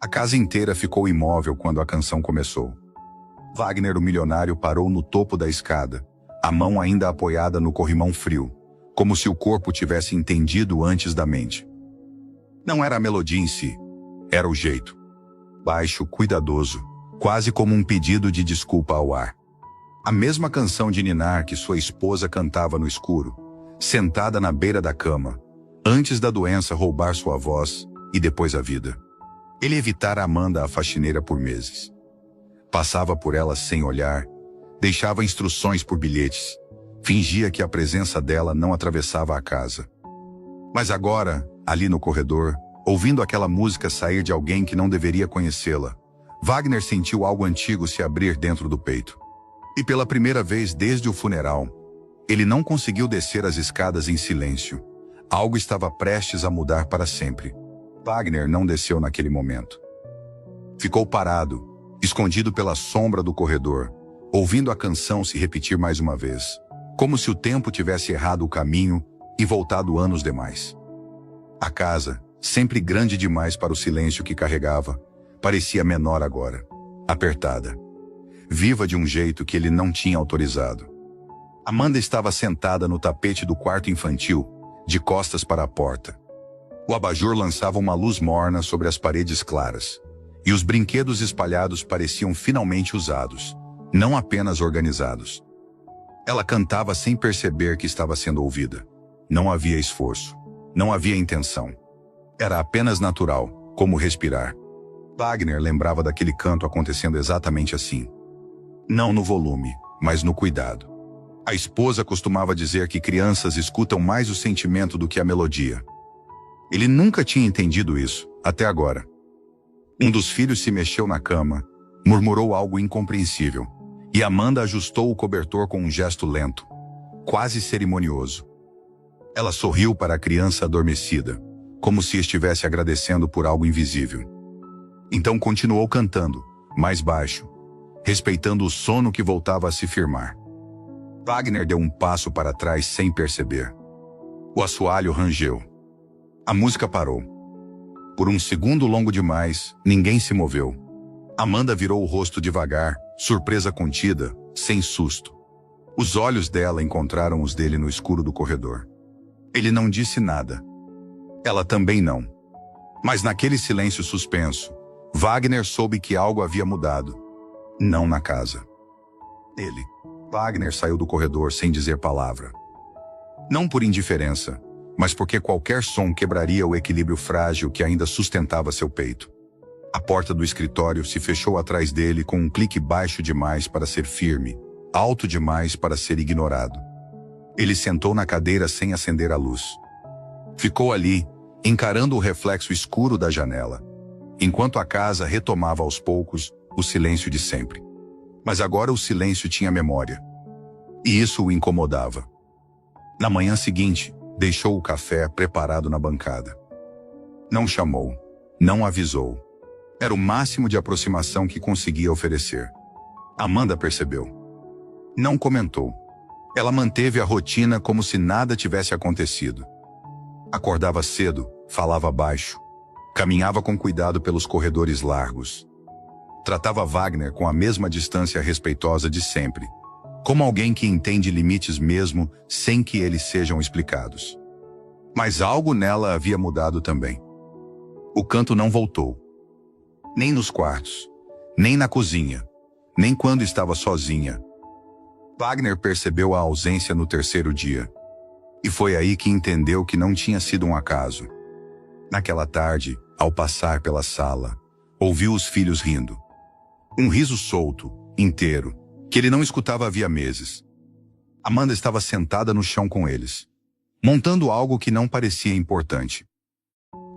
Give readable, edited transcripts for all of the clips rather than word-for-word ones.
A casa inteira ficou imóvel quando a canção começou. Wagner, o milionário, parou no topo da escada, a mão ainda apoiada no corrimão frio, como se o corpo tivesse entendido antes da mente. Não era a melodia em si, era o jeito. Baixo, cuidadoso, quase como um pedido de desculpa ao ar. A mesma canção de ninar que sua esposa cantava no escuro, sentada na beira da cama, antes da doença roubar sua voz e depois a vida. Ele evitara Amanda, a faxineira, por meses. Passava por ela sem olhar, deixava instruções por bilhetes, fingia que a presença dela não atravessava a casa. Mas agora, ali no corredor, ouvindo aquela música sair de alguém que não deveria conhecê-la, Wagner sentiu algo antigo se abrir dentro do peito. E pela primeira vez desde o funeral, ele não conseguiu descer as escadas em silêncio. Algo estava prestes a mudar para sempre. Wagner não desceu naquele momento. Ficou parado, escondido pela sombra do corredor, ouvindo a canção se repetir mais uma vez, como se o tempo tivesse errado o caminho e voltado anos demais. A casa, sempre grande demais para o silêncio que carregava, parecia menor agora, apertada, viva de um jeito que ele não tinha autorizado. Amanda estava sentada no tapete do quarto infantil, de costas para a porta. O abajur lançava uma luz morna sobre as paredes claras, e os brinquedos espalhados pareciam finalmente usados, não apenas organizados. Ela cantava sem perceber que estava sendo ouvida. Não havia esforço, não havia intenção. Era apenas natural, como respirar. Wagner lembrava daquele canto acontecendo exatamente assim. Não no volume, mas no cuidado. A esposa costumava dizer que crianças escutam mais o sentimento do que a melodia. Ele nunca tinha entendido isso, até agora. Um dos filhos se mexeu na cama, murmurou algo incompreensível, e Amanda ajustou o cobertor com um gesto lento, quase cerimonioso. Ela sorriu para a criança adormecida, como se estivesse agradecendo por algo invisível. Então continuou cantando, mais baixo, respeitando o sono que voltava a se firmar. Wagner deu um passo para trás sem perceber. O assoalho rangeu. A música parou. Por um segundo longo demais, ninguém se moveu. Amanda virou o rosto devagar, surpresa contida, sem susto. Os olhos dela encontraram os dele no escuro do corredor. Ele não disse nada. Ela também não. Mas naquele silêncio suspenso, Wagner soube que algo havia mudado. Não na casa. Ele. Wagner saiu do corredor sem dizer palavra. Não por indiferença, mas porque qualquer som quebraria o equilíbrio frágil que ainda sustentava seu peito. A porta do escritório se fechou atrás dele com um clique baixo demais para ser firme, alto demais para ser ignorado. Ele sentou na cadeira sem acender a luz. Ficou ali, encarando o reflexo escuro da janela, enquanto a casa retomava aos poucos o silêncio de sempre. Mas agora o silêncio tinha memória. E isso o incomodava. Na manhã seguinte, deixou o café preparado na bancada. Não chamou, não avisou. Era o máximo de aproximação que conseguia oferecer. Amanda percebeu. Não comentou. Ela manteve a rotina como se nada tivesse acontecido. Acordava cedo, falava baixo, caminhava com cuidado pelos corredores largos. Tratava Wagner com a mesma distância respeitosa de sempre, como alguém que entende limites mesmo sem que eles sejam explicados. Mas algo nela havia mudado também. O canto não voltou. Nem nos quartos, nem na cozinha, nem quando estava sozinha. Wagner percebeu a ausência no terceiro dia. E foi aí que entendeu que não tinha sido um acaso. Naquela tarde, ao passar pela sala, ouviu os filhos rindo. Um riso solto, inteiro, que ele não escutava havia meses. Amanda estava sentada no chão com eles, montando algo que não parecia importante.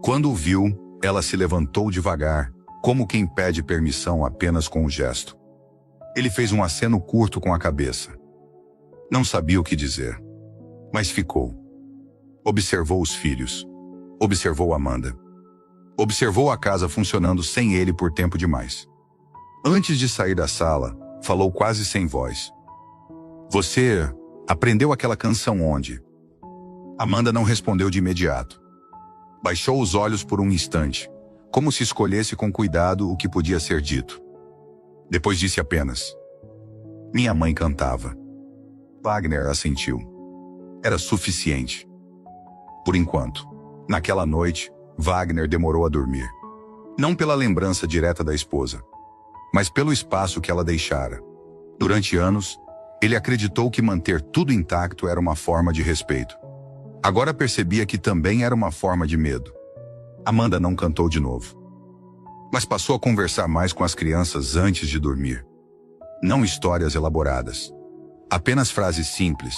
Quando o viu, ela se levantou devagar, como quem pede permissão apenas com um gesto. Ele fez um aceno curto com a cabeça. Não sabia o que dizer, mas ficou. Observou os filhos. Observou Amanda. Observou a casa funcionando sem ele por tempo demais. Antes de sair da sala, falou quase sem voz. Você aprendeu aquela canção onde? Amanda não respondeu de imediato. Baixou os olhos por um instante, como se escolhesse com cuidado o que podia ser dito. Depois disse apenas: "Minha mãe cantava." Wagner assentiu. Era suficiente. Por enquanto. Naquela noite, Wagner demorou a dormir. Não pela lembrança direta da esposa, mas pelo espaço que ela deixara. Durante anos, ele acreditou que manter tudo intacto era uma forma de respeito. Agora percebia que também era uma forma de medo. Amanda não cantou de novo, mas passou a conversar mais com as crianças antes de dormir. Não histórias elaboradas. Apenas frases simples,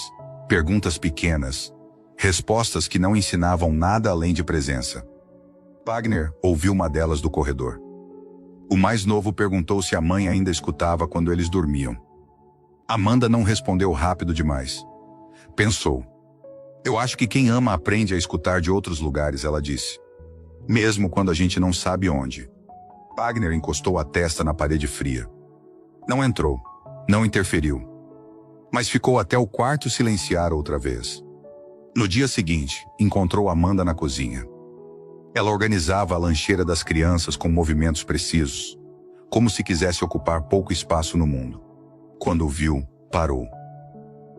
perguntas pequenas, respostas que não ensinavam nada além de presença. Wagner ouviu uma delas do corredor. O mais novo perguntou se a mãe ainda escutava quando eles dormiam. Amanda não respondeu rápido demais. Pensou. "Eu acho que quem ama aprende a escutar de outros lugares", ela disse. "Mesmo quando a gente não sabe onde." Wagner encostou a testa na parede fria. Não entrou, não interferiu, mas ficou até o quarto silenciar outra vez. No dia seguinte, encontrou Amanda na cozinha. Ela organizava a lancheira das crianças com movimentos precisos, como se quisesse ocupar pouco espaço no mundo. Quando o viu, parou.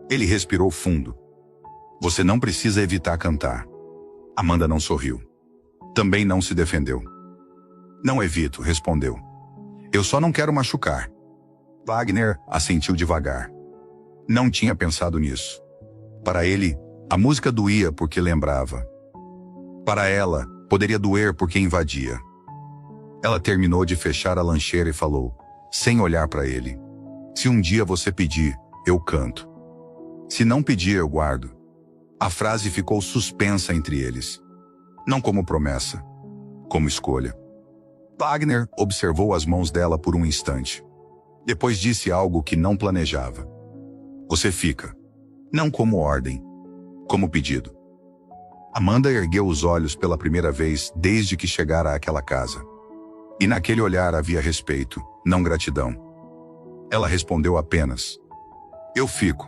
Ele respirou fundo. "Você não precisa evitar cantar." Amanda não sorriu. Também não se defendeu. "Não evito", respondeu. "Eu só não quero machucar." Wagner assentiu devagar. Não tinha pensado nisso. Para ele, a música doía porque lembrava. Para ela, poderia doer porque invadia. Ela terminou de fechar a lancheira e falou, sem olhar para ele: "Se um dia você pedir, eu canto. Se não pedir, eu guardo." A frase ficou suspensa entre eles. Não como promessa, como escolha. Wagner observou as mãos dela por um instante. Depois disse algo que não planejava. "Você fica." Não como ordem, como pedido. Amanda ergueu os olhos pela primeira vez desde que chegara àquela casa. E naquele olhar havia respeito, não gratidão. Ela respondeu apenas: "Eu fico."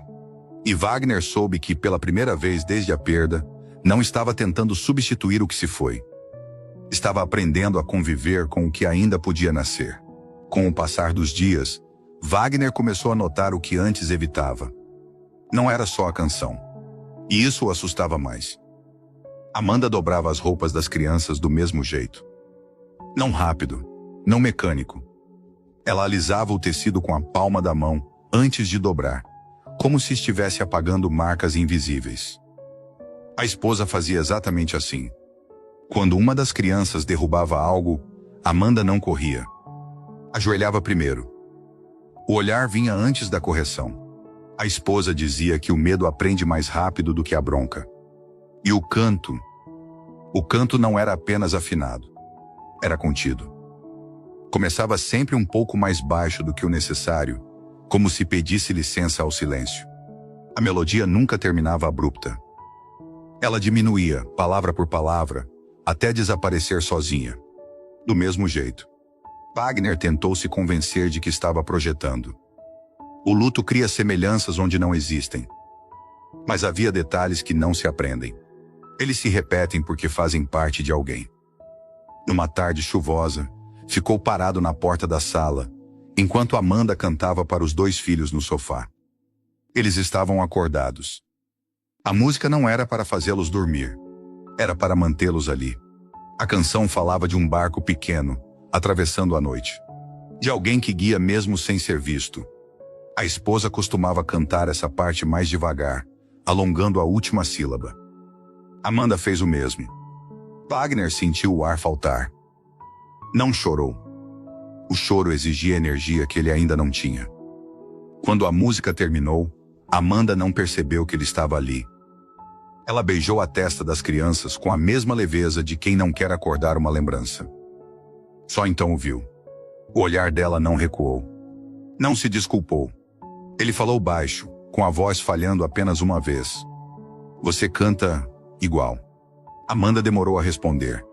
E Wagner soube que, pela primeira vez desde a perda, não estava tentando substituir o que se foi. Estava aprendendo a conviver com o que ainda podia nascer. Com o passar dos dias, Wagner começou a notar o que antes evitava. Não era só a canção. E isso o assustava mais. Amanda dobrava as roupas das crianças do mesmo jeito. Não rápido, não mecânico. Ela alisava o tecido com a palma da mão antes de dobrar, como se estivesse apagando marcas invisíveis. A esposa fazia exatamente assim. Quando uma das crianças derrubava algo, Amanda não corria. Ajoelhava primeiro. O olhar vinha antes da correção. A esposa dizia que o medo aprende mais rápido do que a bronca. E o canto não era apenas afinado. Era contido. Começava sempre um pouco mais baixo do que o necessário, como se pedisse licença ao silêncio. A melodia nunca terminava abrupta. Ela diminuía, palavra por palavra, até desaparecer sozinha. Do mesmo jeito. Wagner tentou se convencer de que estava projetando. O luto cria semelhanças onde não existem. Mas havia detalhes que não se aprendem. Eles se repetem porque fazem parte de alguém. Numa tarde chuvosa, ficou parado na porta da sala, enquanto Amanda cantava para os 2 filhos no sofá. Eles estavam acordados. A música não era para fazê-los dormir. Era para mantê-los ali. A canção falava de um barco pequeno, atravessando a noite. De alguém que guia mesmo sem ser visto. A esposa costumava cantar essa parte mais devagar, alongando a última sílaba. Amanda fez o mesmo. Wagner sentiu o ar faltar. Não chorou. O choro exigia energia que ele ainda não tinha. Quando a música terminou, Amanda não percebeu que ele estava ali. Ela beijou a testa das crianças com a mesma leveza de quem não quer acordar uma lembrança. Só então o viu. O olhar dela não recuou. Não se desculpou. Ele falou baixo, com a voz falhando apenas uma vez. "Você canta igual." Amanda demorou a responder.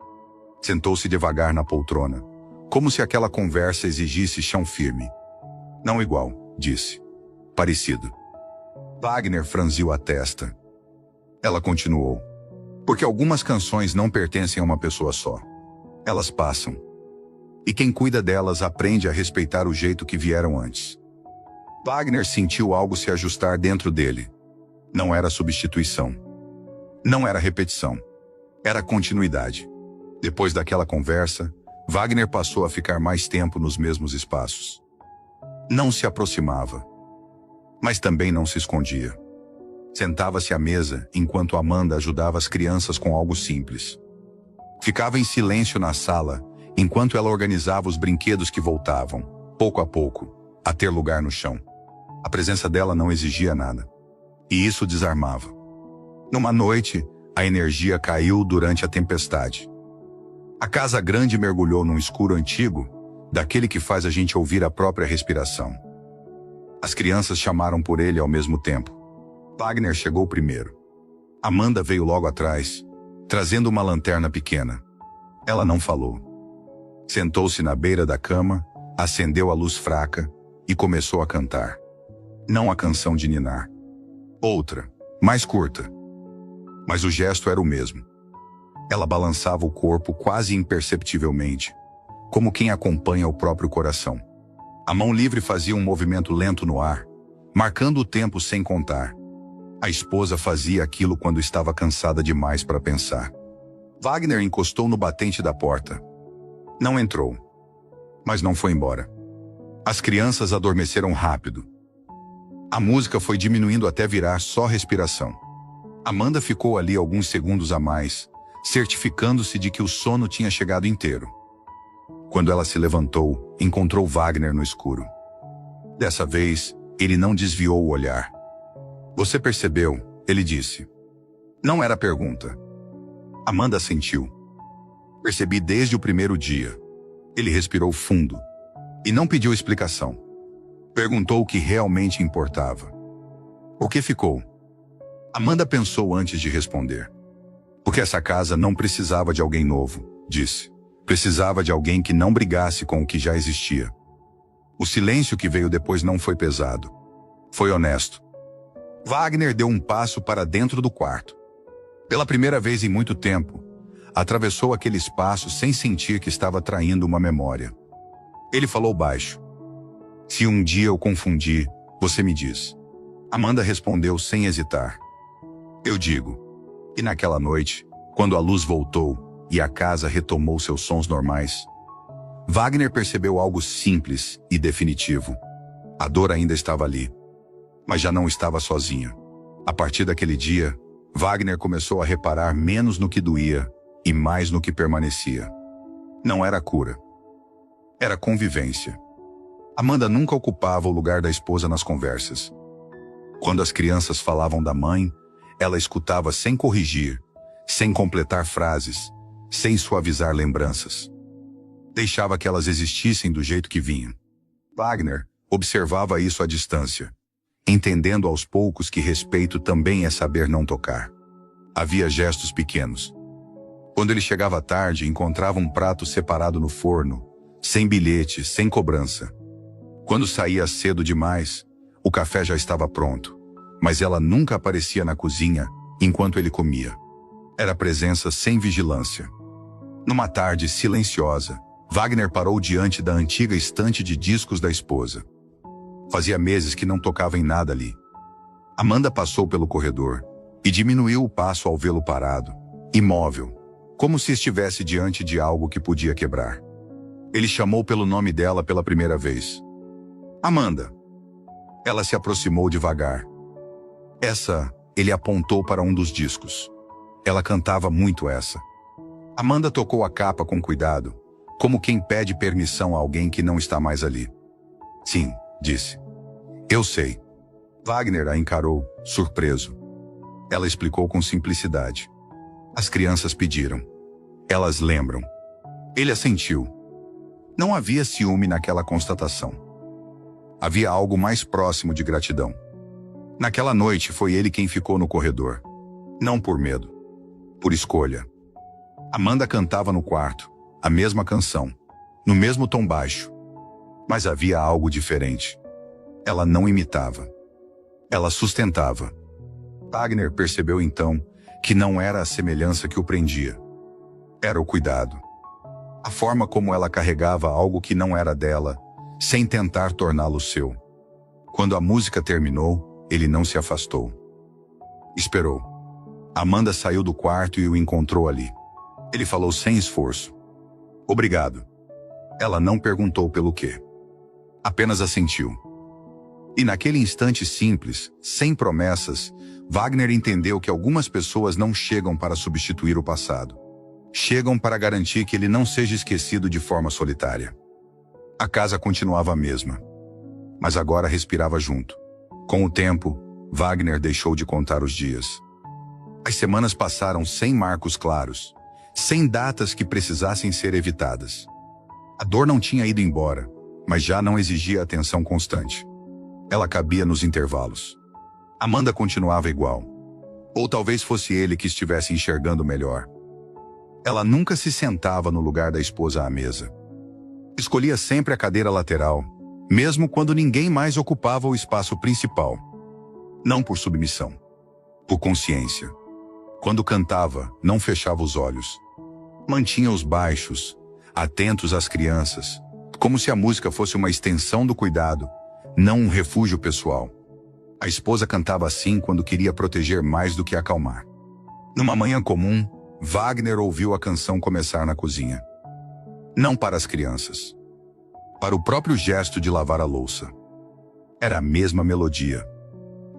Sentou-se devagar na poltrona, como se aquela conversa exigisse chão firme. "Não igual", disse. "Parecido." Wagner franziu a testa. Ela continuou. "Porque algumas canções não pertencem a uma pessoa só. Elas passam. E quem cuida delas aprende a respeitar o jeito que vieram antes. Wagner sentiu algo se ajustar dentro dele. Não era substituição. Não era repetição. Era continuidade. Depois daquela conversa, Wagner passou a ficar mais tempo nos mesmos espaços. Não se aproximava, mas também não se escondia. Sentava-se à mesa enquanto Amanda ajudava as crianças com algo simples. Ficava em silêncio na sala enquanto ela organizava os brinquedos que voltavam, pouco a pouco, a ter lugar no chão. A presença dela não exigia nada. E isso desarmava. Numa noite, a energia caiu durante a tempestade. A casa grande mergulhou num escuro antigo, daquele que faz a gente ouvir a própria respiração. As crianças chamaram por ele ao mesmo tempo. Wagner chegou primeiro. Amanda veio logo atrás, trazendo uma lanterna pequena. Ela não falou. Sentou-se na beira da cama, acendeu a luz fraca e começou a cantar. Não a canção de ninar. Outra, mais curta. Mas o gesto era o mesmo. Ela balançava o corpo quase imperceptivelmente, como quem acompanha o próprio coração. A mão livre fazia um movimento lento no ar, marcando o tempo sem contar. A esposa fazia aquilo quando estava cansada demais para pensar. Wagner encostou no batente da porta. Não entrou, mas não foi embora. As crianças adormeceram rápido. A música foi diminuindo até virar só respiração. Amanda ficou ali alguns segundos a mais, certificando-se de que o sono tinha chegado inteiro. Quando ela se levantou, encontrou Wagner no escuro. Dessa vez, ele não desviou o olhar. "Você percebeu?", ele disse. Não era pergunta. Amanda sentiu. "Percebi desde o primeiro dia." Ele respirou fundo e não pediu explicação. Perguntou o que realmente importava. "Por que ficou?" Amanda pensou antes de responder. "Porque essa casa não precisava de alguém novo", disse. "Precisava de alguém que não brigasse com o que já existia." O silêncio que veio depois não foi pesado. Foi honesto. Wagner deu um passo para dentro do quarto. Pela primeira vez em muito tempo, atravessou aquele espaço sem sentir que estava traindo uma memória. Ele falou baixo. "Se um dia eu confundir, você me diz." Amanda respondeu sem hesitar. "Eu digo." E naquela noite, quando a luz voltou e a casa retomou seus sons normais, Wagner percebeu algo simples e definitivo. A dor ainda estava ali, mas já não estava sozinha. A partir daquele dia, Wagner começou a reparar menos no que doía e mais no que permanecia. Não era cura. Era convivência. Amanda nunca ocupava o lugar da esposa nas conversas. Quando as crianças falavam da mãe, ela escutava sem corrigir, sem completar frases, sem suavizar lembranças. Deixava que elas existissem do jeito que vinham. Wagner observava isso à distância, entendendo aos poucos que respeito também é saber não tocar. Havia gestos pequenos. Quando ele chegava tarde, encontrava um prato separado no forno, sem bilhete, sem cobrança. Quando saía cedo demais, o café já estava pronto, mas ela nunca aparecia na cozinha enquanto ele comia. Era presença sem vigilância. Numa tarde silenciosa, Wagner parou diante da antiga estante de discos da esposa. Fazia meses que não tocava em nada ali. Amanda passou pelo corredor e diminuiu o passo ao vê-lo parado, imóvel, como se estivesse diante de algo que podia quebrar. Ele chamou pelo nome dela pela primeira vez. "Amanda." Ela se aproximou devagar. "Essa", ele apontou para um dos discos. Ela cantava muito essa. Amanda tocou a capa com cuidado, como quem pede permissão a alguém que não está mais ali. "Sim", disse. "Eu sei." Wagner a encarou, surpreso. Ela explicou com simplicidade. "As crianças pediram. Elas lembram." Ele assentiu. Não havia ciúme naquela constatação. Havia algo mais próximo de gratidão. Naquela noite foi ele quem ficou no corredor. Não por medo. Por escolha. Amanda cantava no quarto, a mesma canção, no mesmo tom baixo. Mas havia algo diferente. Ela não imitava. Ela sustentava. Wagner percebeu então que não era a semelhança que o prendia. Era o cuidado. A forma como ela carregava algo que não era dela, sem tentar torná-lo seu. Quando a música terminou, ele não se afastou. Esperou. Amanda saiu do quarto e o encontrou ali. Ele falou sem esforço: "Obrigado." Ela não perguntou pelo quê. Apenas assentiu. E naquele instante simples, sem promessas, Wagner entendeu que algumas pessoas não chegam para substituir o passado. Chegam para garantir que ele não seja esquecido de forma solitária. A casa continuava a mesma, mas agora respirava junto. Com o tempo, Wagner deixou de contar os dias. As semanas passaram sem marcos claros, sem datas que precisassem ser evitadas. A dor não tinha ido embora, mas já não exigia atenção constante. Ela cabia nos intervalos. Amanda continuava igual. Ou talvez fosse ele que estivesse enxergando melhor. Ela nunca se sentava no lugar da esposa à mesa. Escolhia sempre a cadeira lateral, mesmo quando ninguém mais ocupava o espaço principal. Não por submissão, por consciência. Quando cantava, não fechava os olhos. Mantinha-os baixos, atentos às crianças, como se a música fosse uma extensão do cuidado, não um refúgio pessoal. A esposa cantava assim quando queria proteger mais do que acalmar. Numa manhã comum, Wagner ouviu a canção começar na cozinha. Não para as crianças. Para o próprio gesto de lavar a louça. Era a mesma melodia,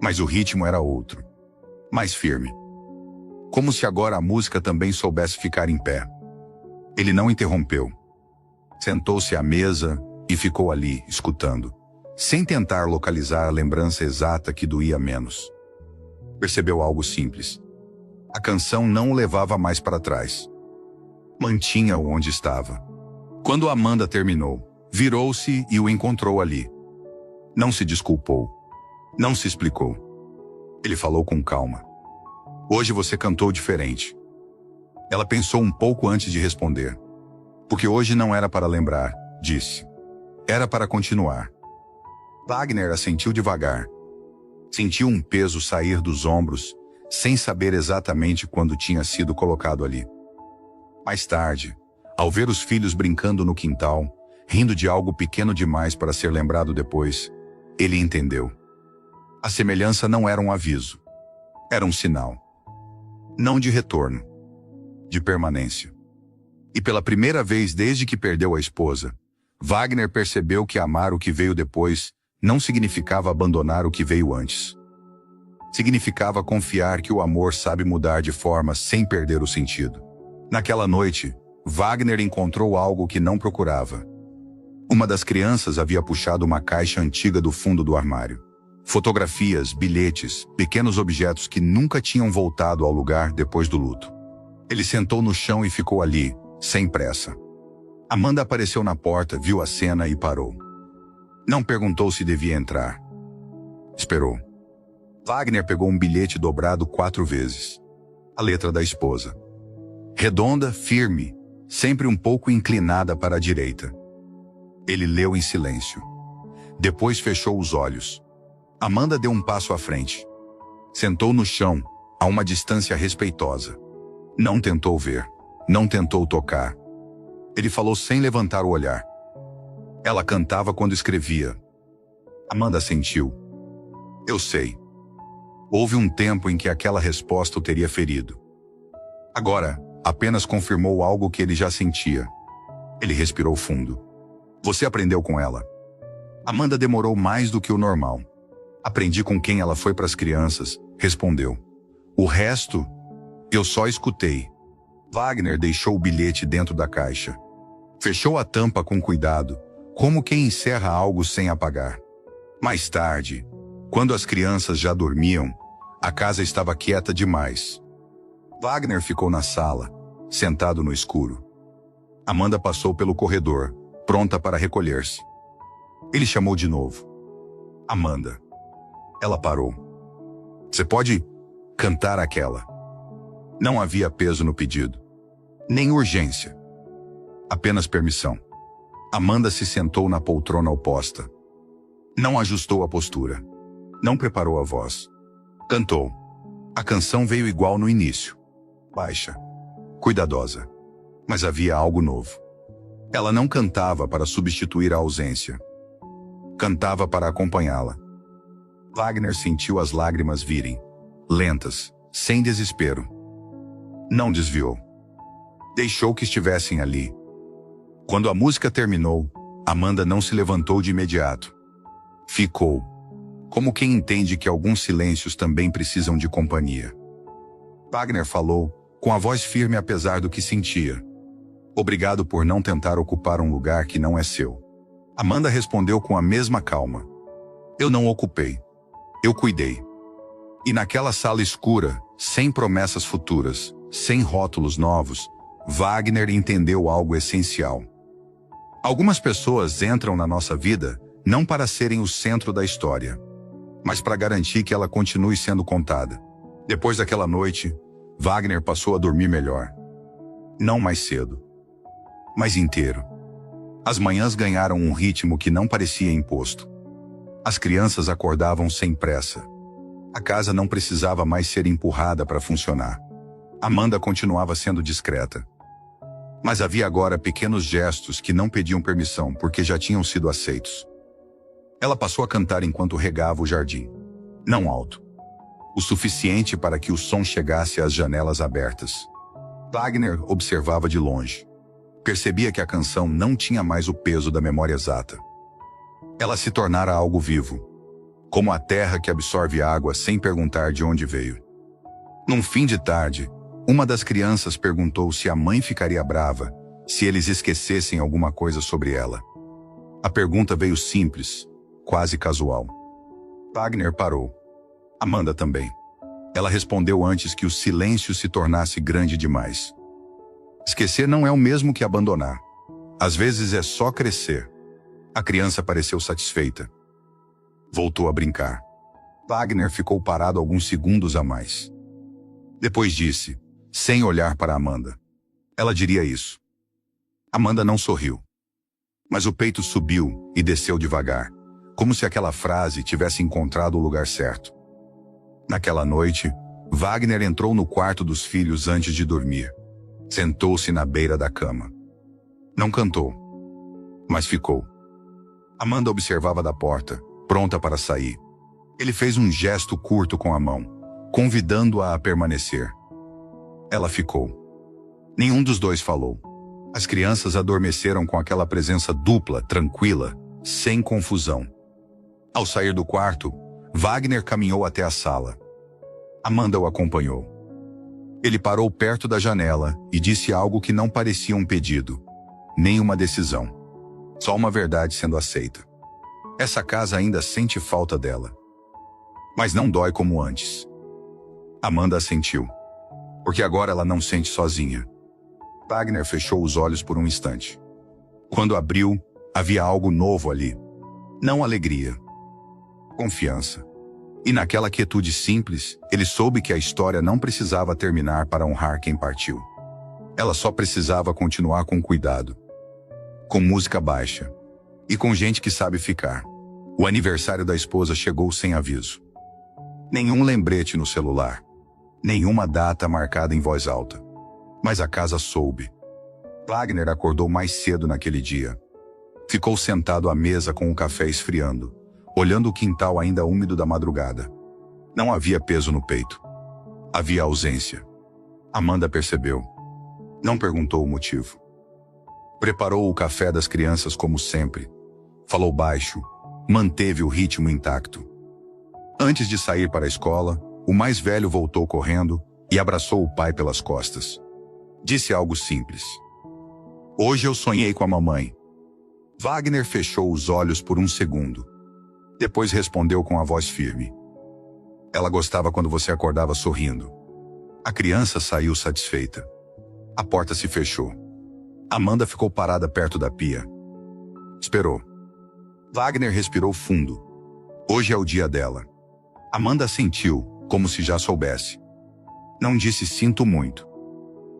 mas o ritmo era outro, mais firme. Como se agora a música também soubesse ficar em pé. Ele não interrompeu. Sentou-se à mesa e ficou ali, escutando, sem tentar localizar a lembrança exata que doía menos. Percebeu algo simples. A canção não o levava mais para trás. Mantinha-o onde estava. Quando Amanda terminou, virou-se e o encontrou ali. Não se desculpou. Não se explicou. Ele falou com calma. "Hoje você cantou diferente." Ela pensou um pouco antes de responder. "Porque hoje não era para lembrar", disse. "Era para continuar." Wagner assentiu devagar. Sentiu um peso sair dos ombros, sem saber exatamente quando tinha sido colocado ali. Mais tarde, ao ver os filhos brincando no quintal, rindo de algo pequeno demais para ser lembrado depois, ele entendeu. A semelhança não era um aviso. Era um sinal. Não de retorno, de permanência. E pela primeira vez desde que perdeu a esposa, Wagner percebeu que amar o que veio depois não significava abandonar o que veio antes. Significava confiar que o amor sabe mudar de forma sem perder o sentido. Naquela noite, Wagner encontrou algo que não procurava. Uma das crianças havia puxado uma caixa antiga do fundo do armário. Fotografias, bilhetes, pequenos objetos que nunca tinham voltado ao lugar depois do luto. Ele sentou no chão e ficou ali, sem pressa. Amanda apareceu na porta, viu a cena e parou. Não perguntou se devia entrar. Esperou. Wagner pegou um bilhete dobrado 4 vezes. A letra da esposa. Redonda, firme, sempre um pouco inclinada para a direita. Ele leu em silêncio. Depois fechou os olhos. Amanda deu um passo à frente. Sentou no chão, a uma distância respeitosa. Não tentou ver. Não tentou tocar. Ele falou sem levantar o olhar. Ela cantava quando escrevia. Amanda sentiu. Eu sei. Houve um tempo em que aquela resposta o teria ferido. Agora, apenas confirmou algo que ele já sentia. Ele respirou fundo. Você aprendeu com ela? Amanda demorou mais do que o normal. Aprendi com quem ela foi para as crianças, respondeu. O resto, eu só escutei. Wagner deixou o bilhete dentro da caixa. Fechou a tampa com cuidado, como quem encerra algo sem apagar. Mais tarde, quando as crianças já dormiam, a casa estava quieta demais. Wagner ficou na sala, sentado no escuro. Amanda passou pelo corredor, pronta para recolher-se. Ele chamou de novo. Amanda. Ela parou. Você pode cantar aquela? Não havia peso no pedido. Nem urgência. Apenas permissão. Amanda se sentou na poltrona oposta. Não ajustou a postura. Não preparou a voz. Cantou. A canção veio igual no início. Baixa. Cuidadosa. Mas havia algo novo. Ela não cantava para substituir a ausência. Cantava para acompanhá-la. Wagner sentiu as lágrimas virem, lentas, sem desespero. Não desviou. Deixou que estivessem ali. Quando a música terminou, Amanda não se levantou de imediato. Ficou, como quem entende que alguns silêncios também precisam de companhia. Wagner falou, com a voz firme apesar do que sentia. Obrigado por não tentar ocupar um lugar que não é seu. Amanda respondeu com a mesma calma. Eu não ocupei. Eu cuidei. E naquela sala escura, sem promessas futuras, sem rótulos novos, Wagner entendeu algo essencial. Algumas pessoas entram na nossa vida não para serem o centro da história, mas para garantir que ela continue sendo contada. Depois daquela noite, Wagner passou a dormir melhor. Não mais cedo, mas inteiro. As manhãs ganharam um ritmo que não parecia imposto. As crianças acordavam sem pressa. A casa não precisava mais ser empurrada para funcionar. Amanda continuava sendo discreta. Mas havia agora pequenos gestos que não pediam permissão porque já tinham sido aceitos. Ela passou a cantar enquanto regava o jardim. Não alto. O suficiente para que o som chegasse às janelas abertas. Wagner observava de longe. Percebia que a canção não tinha mais o peso da memória exata. Ela se tornara algo vivo, como a terra que absorve água sem perguntar de onde veio. Num fim de tarde, uma das crianças perguntou se a mãe ficaria brava se eles esquecessem alguma coisa sobre ela. A pergunta veio simples, quase casual. Wagner parou. Amanda também. Ela respondeu antes que o silêncio se tornasse grande demais. Esquecer não é o mesmo que abandonar. Às vezes é só crescer. A criança pareceu satisfeita. Voltou a brincar. Wagner ficou parado alguns segundos a mais. Depois disse, sem olhar para Amanda. Ela diria isso. Amanda não sorriu. Mas o peito subiu e desceu devagar, como se aquela frase tivesse encontrado o lugar certo. Naquela noite, Wagner entrou no quarto dos filhos antes de dormir. Sentou-se na beira da cama. Não cantou, mas ficou. Amanda observava da porta, pronta para sair. Ele fez um gesto curto com a mão, convidando-a a permanecer. Ela ficou. Nenhum dos dois falou. As crianças adormeceram com aquela presença dupla, tranquila, sem confusão. Ao sair do quarto, Wagner caminhou até a sala. Amanda o acompanhou. Ele parou perto da janela e disse algo que não parecia um pedido, nem uma decisão. Só uma verdade sendo aceita. Essa casa ainda sente falta dela. Mas não dói como antes. Amanda assentiu. Porque agora ela não sente sozinha. Wagner fechou os olhos por um instante. Quando abriu, havia algo novo ali. Não alegria. Confiança. E naquela quietude simples, ele soube que a história não precisava terminar para honrar quem partiu. Ela só precisava continuar com cuidado. Com música baixa. E com gente que sabe ficar. O aniversário da esposa chegou sem aviso. Nenhum lembrete no celular. Nenhuma data marcada em voz alta. Mas a casa soube. Wagner acordou mais cedo naquele dia. Ficou sentado à mesa com o café esfriando, olhando o quintal ainda úmido da madrugada. Não havia peso no peito. Havia ausência. Amanda percebeu. Não perguntou o motivo. Preparou o café das crianças como sempre. Falou baixo. Manteve o ritmo intacto. Antes de sair para a escola, o mais velho voltou correndo e abraçou o pai pelas costas. Disse algo simples. Hoje eu sonhei com a mamãe. Wagner fechou os olhos por um segundo. Depois respondeu com a voz firme. Ela gostava quando você acordava sorrindo. A criança saiu satisfeita. A porta se fechou. Amanda ficou parada perto da pia. Esperou. Wagner respirou fundo. Hoje é o dia dela. Amanda sentiu, como se já soubesse. Não disse sinto muito.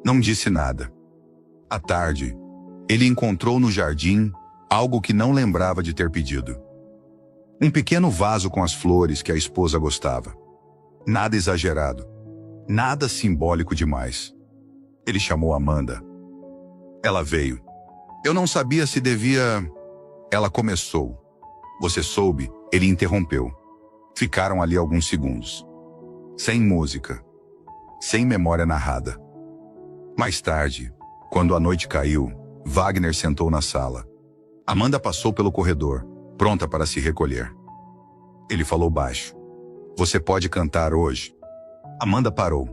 Não disse nada. À tarde, ele encontrou no jardim algo que não lembrava de ter pedido. Um pequeno vaso com as flores que a esposa gostava. Nada exagerado. Nada simbólico demais. Ele chamou Amanda. Ela veio. Eu não sabia se devia... Ela começou. Você soube? Ele interrompeu. Ficaram ali alguns segundos. Sem música. Sem memória narrada. Mais tarde, quando a noite caiu, Wagner sentou na sala. Amanda passou pelo corredor, pronta para se recolher. Ele falou baixo. Você pode cantar hoje? Amanda parou.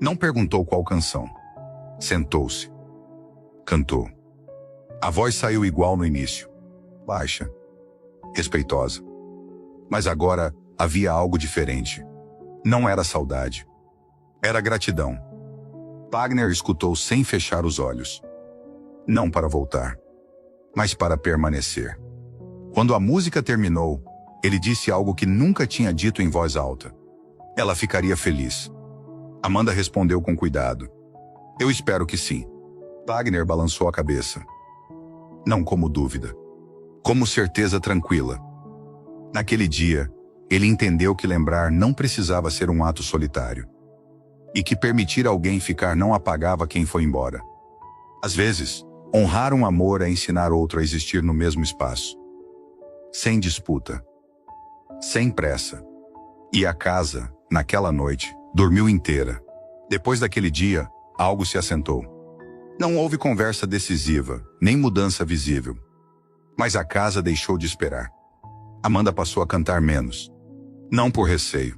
Não perguntou qual canção. Sentou-se. Cantou. A voz saiu igual no início. Baixa. Respeitosa. Mas agora havia algo diferente. Não era saudade. Era gratidão. Wagner escutou sem fechar os olhos. Não para voltar, mas para permanecer. Quando a música terminou, ele disse algo que nunca tinha dito em voz alta. Ela ficaria feliz. Amanda respondeu com cuidado. Eu espero que sim. Wagner balançou a cabeça. Não como dúvida. Como certeza tranquila. Naquele dia, ele entendeu que lembrar não precisava ser um ato solitário. E que permitir alguém ficar não apagava quem foi embora. Às vezes, honrar um amor é ensinar outro a existir no mesmo espaço. Sem disputa. Sem pressa. E a casa, naquela noite, dormiu inteira. Depois daquele dia, algo se assentou. Não houve conversa decisiva, nem mudança visível. Mas a casa deixou de esperar. Amanda passou a cantar menos. Não por receio,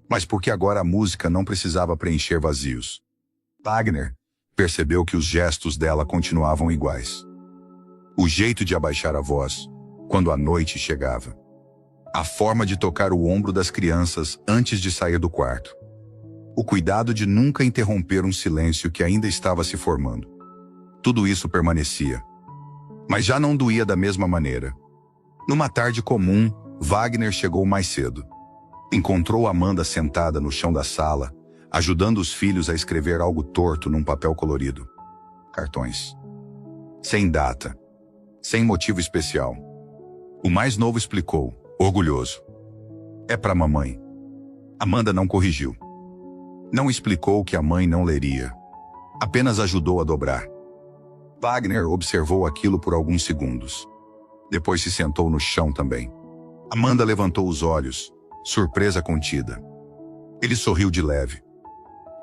mas porque agora a música não precisava preencher vazios. Wagner percebeu que os gestos dela continuavam iguais. O jeito de abaixar a voz, quando a noite chegava. A forma de tocar o ombro das crianças antes de sair do quarto. O cuidado de nunca interromper um silêncio que ainda estava se formando. Tudo isso permanecia. Mas já não doía da mesma maneira. Numa tarde comum, Wagner chegou mais cedo. Encontrou Amanda sentada no chão da sala, ajudando os filhos a escrever algo torto num papel colorido. Cartões. Sem data. Sem motivo especial. O mais novo explicou, orgulhoso. É pra mamãe. Amanda não corrigiu. Não explicou que a mãe não leria. Apenas ajudou a dobrar. Wagner observou aquilo por alguns segundos. Depois se sentou no chão também. Amanda levantou os olhos, surpresa contida. Ele sorriu de leve.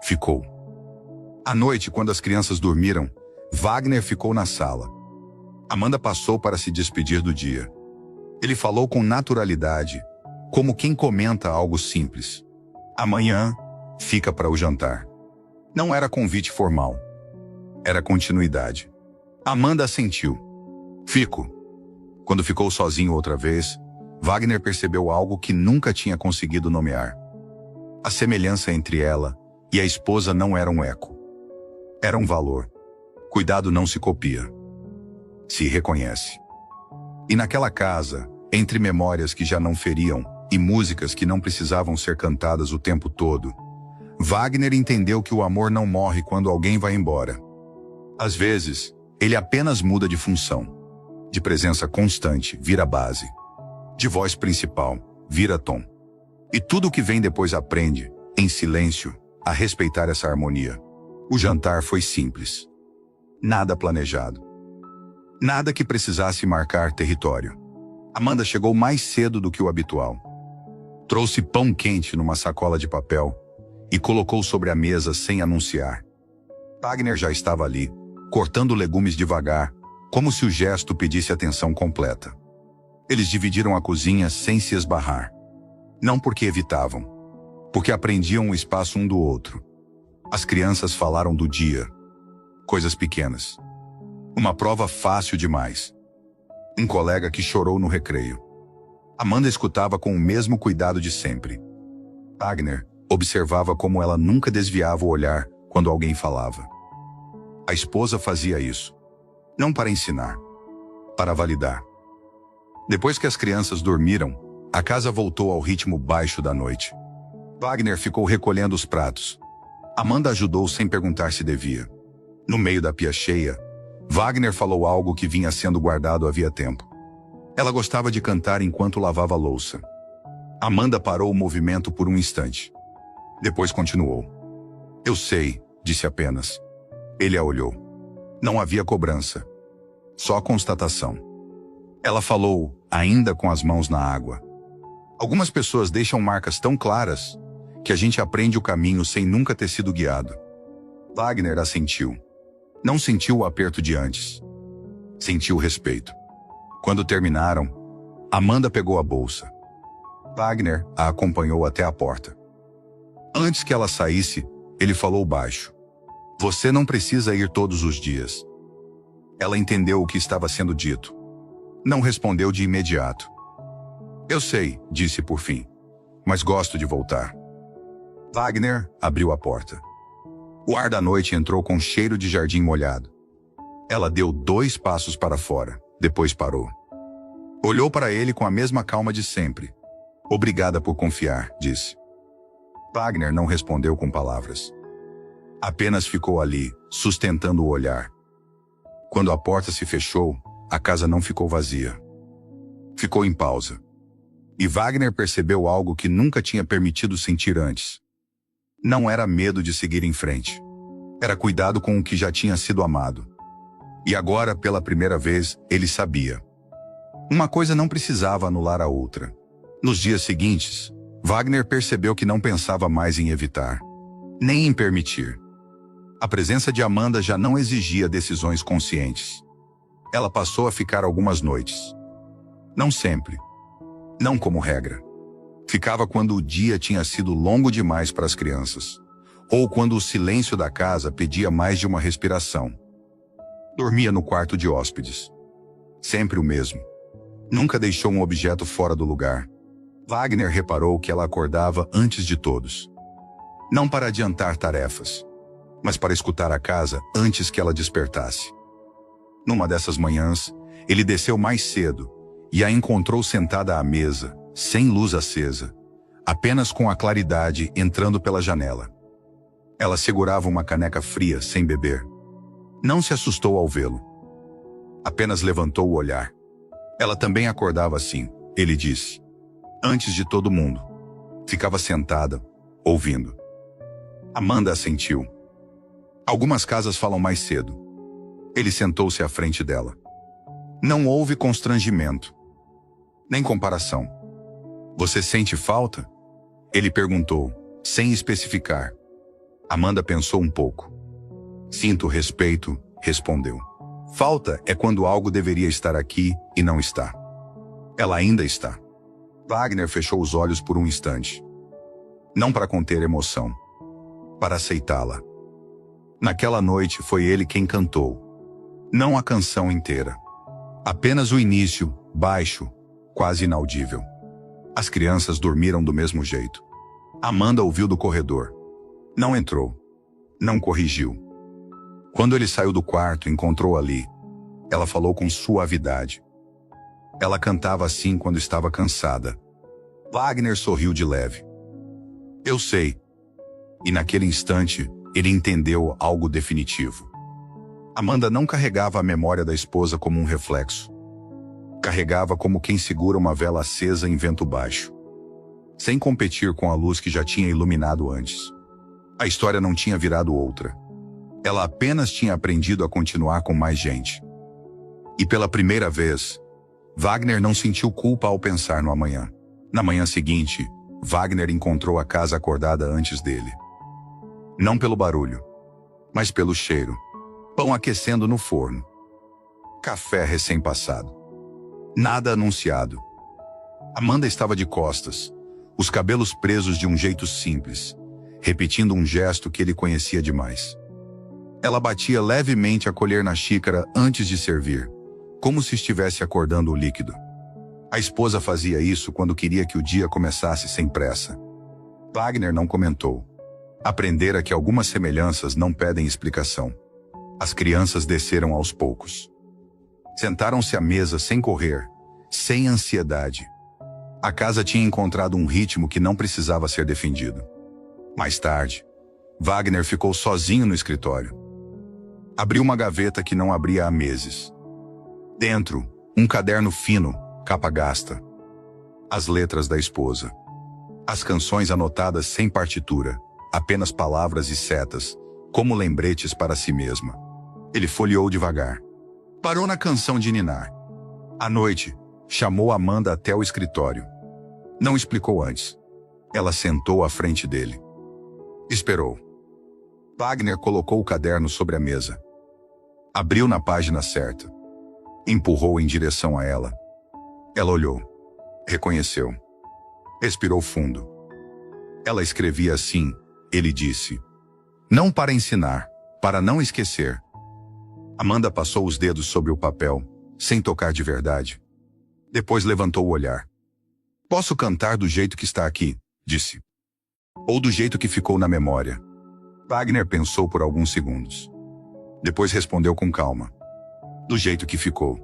Ficou. À noite, quando as crianças dormiram, Wagner ficou na sala. Amanda passou para se despedir do dia. Ele falou com naturalidade, como quem comenta algo simples. Amanhã, fica para o jantar. Não era convite formal. Era continuidade. Amanda assentiu. Fico. Quando ficou sozinho outra vez, Wagner percebeu algo que nunca tinha conseguido nomear. A semelhança entre ela e a esposa não era um eco. Era um valor. Cuidado não se copia. Se reconhece. E naquela casa, entre memórias que já não feriam e músicas que não precisavam ser cantadas o tempo todo, Wagner entendeu que o amor não morre quando alguém vai embora. Às vezes, ele apenas muda de função. De presença constante, vira base. De voz principal, vira tom. E tudo o que vem depois aprende, em silêncio, a respeitar essa harmonia. O jantar foi simples. Nada planejado. Nada que precisasse marcar território. Amanda chegou mais cedo do que o habitual. Trouxe pão quente numa sacola de papel e colocou sobre a mesa sem anunciar. Wagner já estava ali, cortando legumes devagar, como se o gesto pedisse atenção completa. Eles dividiram a cozinha sem se esbarrar. Não porque evitavam, porque aprendiam o espaço um do outro. As crianças falaram do dia. Coisas pequenas. Uma prova fácil demais. Um colega que chorou no recreio. Amanda escutava com o mesmo cuidado de sempre. Wagner observava como ela nunca desviava o olhar quando alguém falava. A esposa fazia isso. Não para ensinar, para validar. Depois que as crianças dormiram, a casa voltou ao ritmo baixo da noite. Wagner ficou recolhendo os pratos. Amanda ajudou sem perguntar se devia. No meio da pia cheia, Wagner falou algo que vinha sendo guardado havia tempo. Ela gostava de cantar enquanto lavava a louça. Amanda parou o movimento por um instante. Depois continuou. Eu sei, disse apenas. Ele a olhou. Não havia cobrança. Só a constatação. Ela falou, ainda com as mãos na água. Algumas pessoas deixam marcas tão claras que a gente aprende o caminho sem nunca ter sido guiado. Wagner assentiu. Não sentiu o aperto de antes. Sentiu respeito. Quando terminaram, Amanda pegou a bolsa. Wagner a acompanhou até a porta. Antes que ela saísse, ele falou baixo. Você não precisa ir todos os dias. Ela entendeu o que estava sendo dito. Não respondeu de imediato. Eu sei, disse por fim, mas gosto de voltar. Wagner abriu a porta. O ar da noite entrou com cheiro de jardim molhado. Ela deu 2 passos para fora, depois parou. Olhou para ele com a mesma calma de sempre. Obrigada por confiar, disse. Wagner não respondeu com palavras. Apenas ficou ali, sustentando o olhar. Quando a porta se fechou, a casa não ficou vazia. Ficou em pausa. E Wagner percebeu algo que nunca tinha permitido sentir antes. Não era medo de seguir em frente. Era cuidado com o que já tinha sido amado. E agora, pela primeira vez, ele sabia. Uma coisa não precisava anular a outra. Nos dias seguintes, Wagner percebeu que não pensava mais em evitar, nem em permitir. A presença de Amanda já não exigia decisões conscientes. Ela passou a ficar algumas noites. Não sempre. Não como regra. Ficava quando o dia tinha sido longo demais para as crianças, ou quando o silêncio da casa pedia mais de uma respiração. Dormia no quarto de hóspedes. Sempre o mesmo. Nunca deixou um objeto fora do lugar. Wagner reparou que ela acordava antes de todos. Não para adiantar tarefas, mas para escutar a casa antes que ela despertasse. Numa dessas manhãs, ele desceu mais cedo e a encontrou sentada à mesa, sem luz acesa, apenas com a claridade entrando pela janela. Ela segurava uma caneca fria sem beber. Não se assustou ao vê-lo. Apenas levantou o olhar. Ela também acordava assim, ele disse. Antes de todo mundo. Ficava sentada, ouvindo. Amanda assentiu. Algumas casas falam mais cedo. Ele sentou-se à frente dela. Não houve constrangimento. Nem comparação. Você sente falta? Ele perguntou, sem especificar. Amanda pensou um pouco. Sinto respeito, respondeu. Falta é quando algo deveria estar aqui e não está. Ela ainda está. Wagner fechou os olhos por um instante. Não para conter emoção. Para aceitá-la. Naquela noite foi ele quem cantou. Não a canção inteira. Apenas o início, baixo, quase inaudível. As crianças dormiram do mesmo jeito. Amanda ouviu do corredor. Não entrou. Não corrigiu. Quando ele saiu do quarto, encontrou ali. Ela falou com suavidade. Ela cantava assim quando estava cansada. Wagner sorriu de leve. Eu sei. E naquele instante, ele entendeu algo definitivo. Amanda não carregava a memória da esposa como um reflexo. Carregava como quem segura uma vela acesa em vento baixo. Sem competir com a luz que já tinha iluminado antes. A história não tinha virado outra. Ela apenas tinha aprendido a continuar com mais gente. E pela primeira vez, Wagner não sentiu culpa ao pensar no amanhã. Na manhã seguinte, Wagner encontrou a casa acordada antes dele. Não pelo barulho, mas pelo cheiro. Pão aquecendo no forno. Café recém-passado. Nada anunciado. Amanda estava de costas, os cabelos presos de um jeito simples, repetindo um gesto que ele conhecia demais. Ela batia levemente a colher na xícara antes de servir, como se estivesse acordando o líquido. A esposa fazia isso quando queria que o dia começasse sem pressa. Wagner não comentou. Aprendera que algumas semelhanças não pedem explicação. As crianças desceram aos poucos. Sentaram-se à mesa sem correr, sem ansiedade. A casa tinha encontrado um ritmo que não precisava ser defendido. Mais tarde, Wagner ficou sozinho no escritório. Abriu uma gaveta que não abria há meses. Dentro, um caderno fino, capa gasta. As letras da esposa. As canções anotadas sem partitura, apenas palavras e setas, como lembretes para si mesma. Ele folheou devagar. Parou na canção de ninar. À noite, chamou Amanda até o escritório. Não explicou antes. Ela sentou à frente dele. Esperou. Wagner colocou o caderno sobre a mesa. Abriu na página certa. Empurrou em direção a ela. Ela olhou. Reconheceu. Respirou fundo. Ela escrevia assim, ele disse. Não para ensinar, para não esquecer. Amanda passou os dedos sobre o papel, sem tocar de verdade. Depois levantou o olhar. Posso cantar do jeito que está aqui, disse. Ou do jeito que ficou na memória. Wagner pensou por alguns segundos. Depois respondeu com calma. Do jeito que ficou.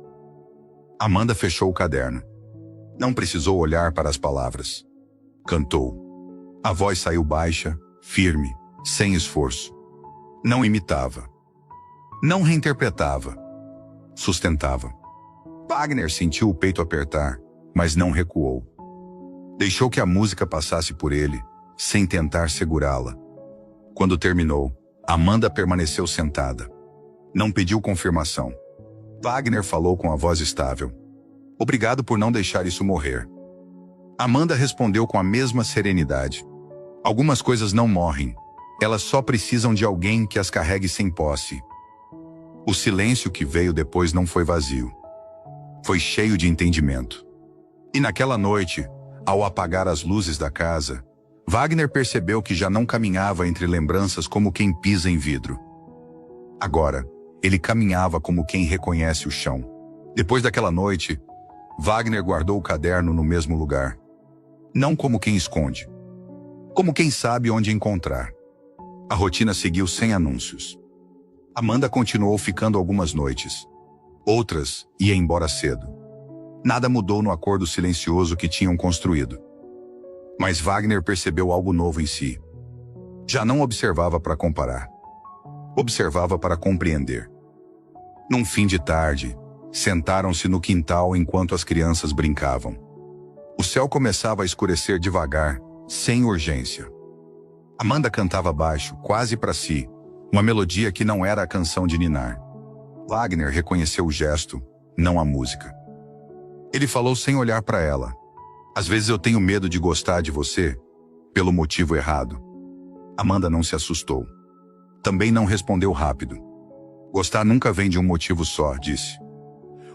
Amanda fechou o caderno. Não precisou olhar para as palavras. Cantou. A voz saiu baixa, firme, sem esforço. Não imitava. Não reinterpretava. Sustentava. Wagner sentiu o peito apertar, mas não recuou. Deixou que a música passasse por ele, sem tentar segurá-la. Quando terminou, Amanda permaneceu sentada. Não pediu confirmação. Wagner falou com a voz estável. Obrigado por não deixar isso morrer. Amanda respondeu com a mesma serenidade. Algumas coisas não morrem. Elas só precisam de alguém que as carregue sem posse. O silêncio que veio depois não foi vazio. Foi cheio de entendimento. E naquela noite, ao apagar as luzes da casa, Wagner percebeu que já não caminhava entre lembranças como quem pisa em vidro. Agora, ele caminhava como quem reconhece o chão. Depois daquela noite, Wagner guardou o caderno no mesmo lugar. Não como quem esconde, como quem sabe onde encontrar. A rotina seguiu sem anúncios. Amanda continuou ficando algumas noites. Outras, ia embora cedo. Nada mudou no acordo silencioso que tinham construído. Mas Wagner percebeu algo novo em si. Já não observava para comparar. Observava para compreender. Num fim de tarde, sentaram-se no quintal enquanto as crianças brincavam. O céu começava a escurecer devagar, sem urgência. Amanda cantava baixo, quase para si, uma melodia que não era a canção de ninar. Wagner reconheceu o gesto, não a música. Ele falou sem olhar para ela. Às vezes eu tenho medo de gostar de você, pelo motivo errado. Amanda não se assustou. Também não respondeu rápido. Gostar nunca vem de um motivo só, disse.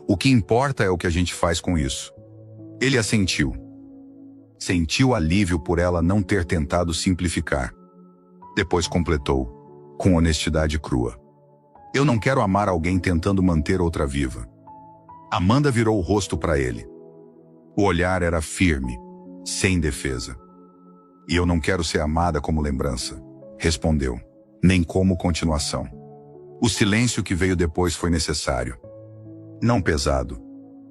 O que importa é o que a gente faz com isso. Ele assentiu. Sentiu alívio por ela não ter tentado simplificar. Depois completou, com honestidade crua. Eu não quero amar alguém tentando manter outra viva. Amanda virou o rosto para ele. O olhar era firme, sem defesa. E eu não quero ser amada como lembrança, respondeu, nem como continuação. O silêncio que veio depois foi necessário. Não pesado,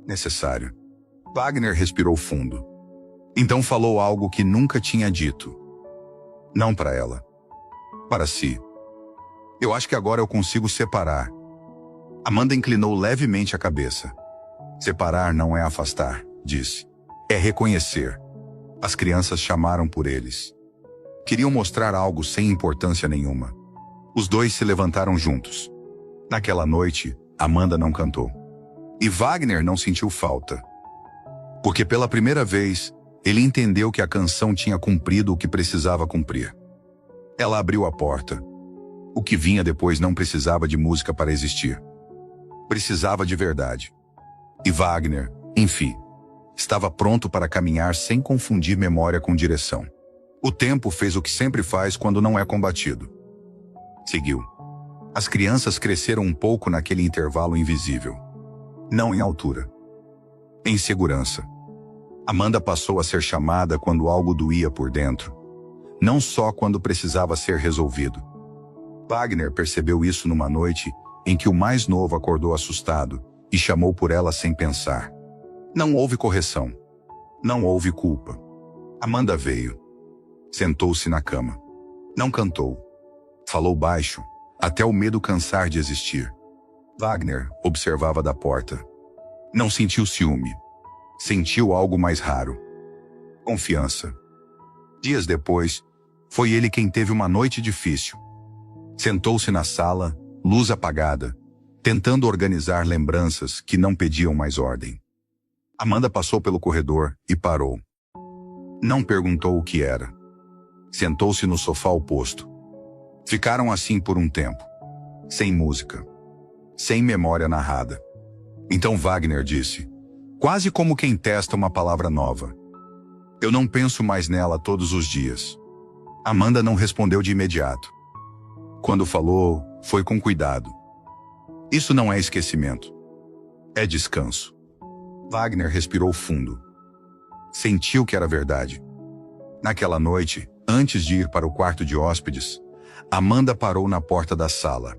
necessário. Wagner respirou fundo. Então falou algo que nunca tinha dito. Não para ela. Para si. Eu acho que agora eu consigo separar. Amanda inclinou levemente a cabeça. Separar não é afastar, disse. É reconhecer. As crianças chamaram por eles. Queriam mostrar algo sem importância nenhuma. Os dois se levantaram juntos. Naquela noite, Amanda não cantou. E Wagner não sentiu falta. Porque pela primeira vez, ele entendeu que a canção tinha cumprido o que precisava cumprir. Ela abriu a porta. O que vinha depois não precisava de música para existir. Precisava de verdade. E Wagner, enfim, estava pronto para caminhar sem confundir memória com direção. O tempo fez o que sempre faz quando não é combatido. Seguiu. As crianças cresceram um pouco naquele intervalo invisível. Não em altura. Em segurança. Amanda passou a ser chamada quando algo doía por dentro. Não só quando precisava ser resolvido. Wagner percebeu isso numa noite em que o mais novo acordou assustado e chamou por ela sem pensar. Não houve correção. Não houve culpa. Amanda veio. Sentou-se na cama. Não cantou. Falou baixo, até o medo cansar de existir. Wagner observava da porta. Não sentiu ciúme. Sentiu algo mais raro. Confiança. Dias depois, foi ele quem teve uma noite difícil. Sentou-se na sala, luz apagada, tentando organizar lembranças que não pediam mais ordem. Amanda passou pelo corredor e parou. Não perguntou o que era. Sentou-se no sofá oposto. Ficaram assim por um tempo. Sem música. Sem memória narrada. Então Wagner disse, quase como quem testa uma palavra nova: eu não penso mais nela todos os dias. Amanda não respondeu de imediato. Quando falou, foi com cuidado. Isso não é esquecimento. É descanso. Wagner respirou fundo. Sentiu que era verdade. Naquela noite, antes de ir para o quarto de hóspedes, Amanda parou na porta da sala.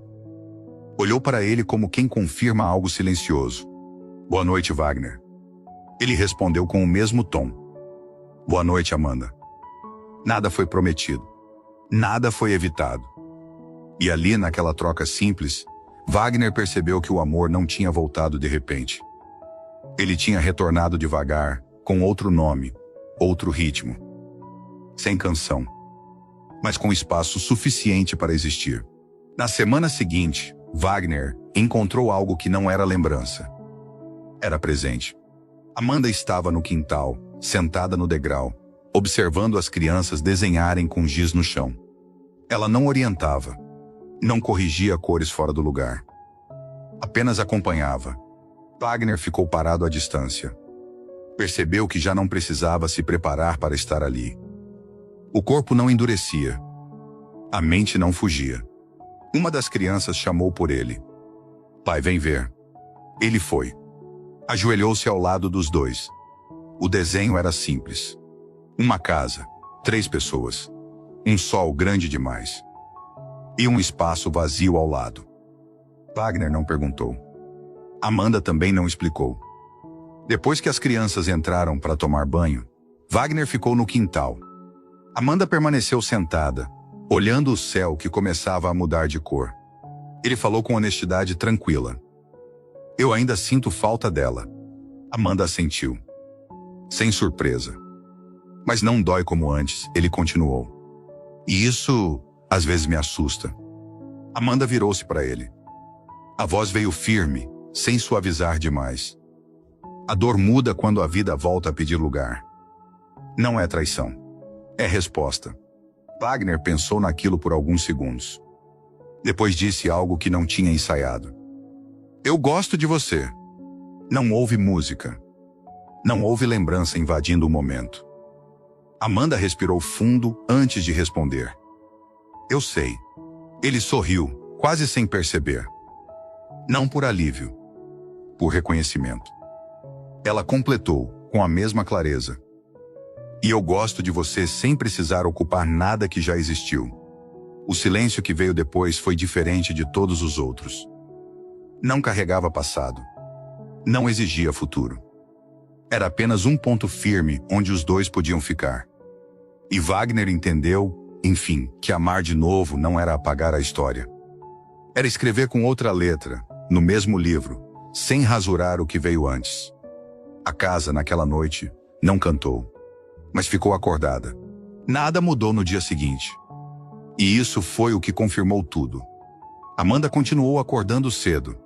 Olhou para ele como quem confirma algo silencioso. Boa noite, Wagner. Ele respondeu com o mesmo tom. Boa noite, Amanda. Nada foi prometido. Nada foi evitado. E ali, naquela troca simples, Wagner percebeu que o amor não tinha voltado de repente. Ele tinha retornado devagar, com outro nome, outro ritmo. Sem canção, mas com espaço suficiente para existir. Na semana seguinte, Wagner encontrou algo que não era lembrança. Era presente. Amanda estava no quintal, sentada no degrau, observando as crianças desenharem com giz no chão. Ela não orientava, não corrigia cores fora do lugar. Apenas acompanhava. Wagner ficou parado à distância. Percebeu que já não precisava se preparar para estar ali. O corpo não endurecia. A mente não fugia. Uma das crianças chamou por ele. Pai, vem ver. Ele foi. Ajoelhou-se ao lado dos dois. O desenho era simples. Uma casa, 3 pessoas, um sol grande demais. E um espaço vazio ao lado. Wagner não perguntou. Amanda também não explicou. Depois que as crianças entraram para tomar banho, Wagner ficou no quintal. Amanda permaneceu sentada, olhando o céu que começava a mudar de cor. Ele falou com honestidade tranquila. Eu ainda sinto falta dela. Amanda assentiu. Sem surpresa. Mas não dói como antes, ele continuou. E isso, às vezes, me assusta. Amanda virou-se para ele. A voz veio firme, sem suavizar demais. A dor muda quando a vida volta a pedir lugar. Não é traição. É resposta. Wagner pensou naquilo por alguns segundos. Depois disse algo que não tinha ensaiado. Eu gosto de você. Não houve música. Não houve lembrança invadindo o momento. Amanda respirou fundo antes de responder. Eu sei. Ele sorriu, quase sem perceber. Não por alívio. Por reconhecimento. Ela completou, com a mesma clareza. E eu gosto de você sem precisar ocupar nada que já existiu. O silêncio que veio depois foi diferente de todos os outros. Não carregava passado. Não exigia futuro. Era apenas um ponto firme onde os dois podiam ficar. E Wagner entendeu, enfim, que amar de novo não era apagar a história. Era escrever com outra letra, no mesmo livro, sem rasurar o que veio antes. A casa, naquela noite, não cantou, mas ficou acordada. Nada mudou no dia seguinte. E isso foi o que confirmou tudo. Amanda continuou acordando cedo.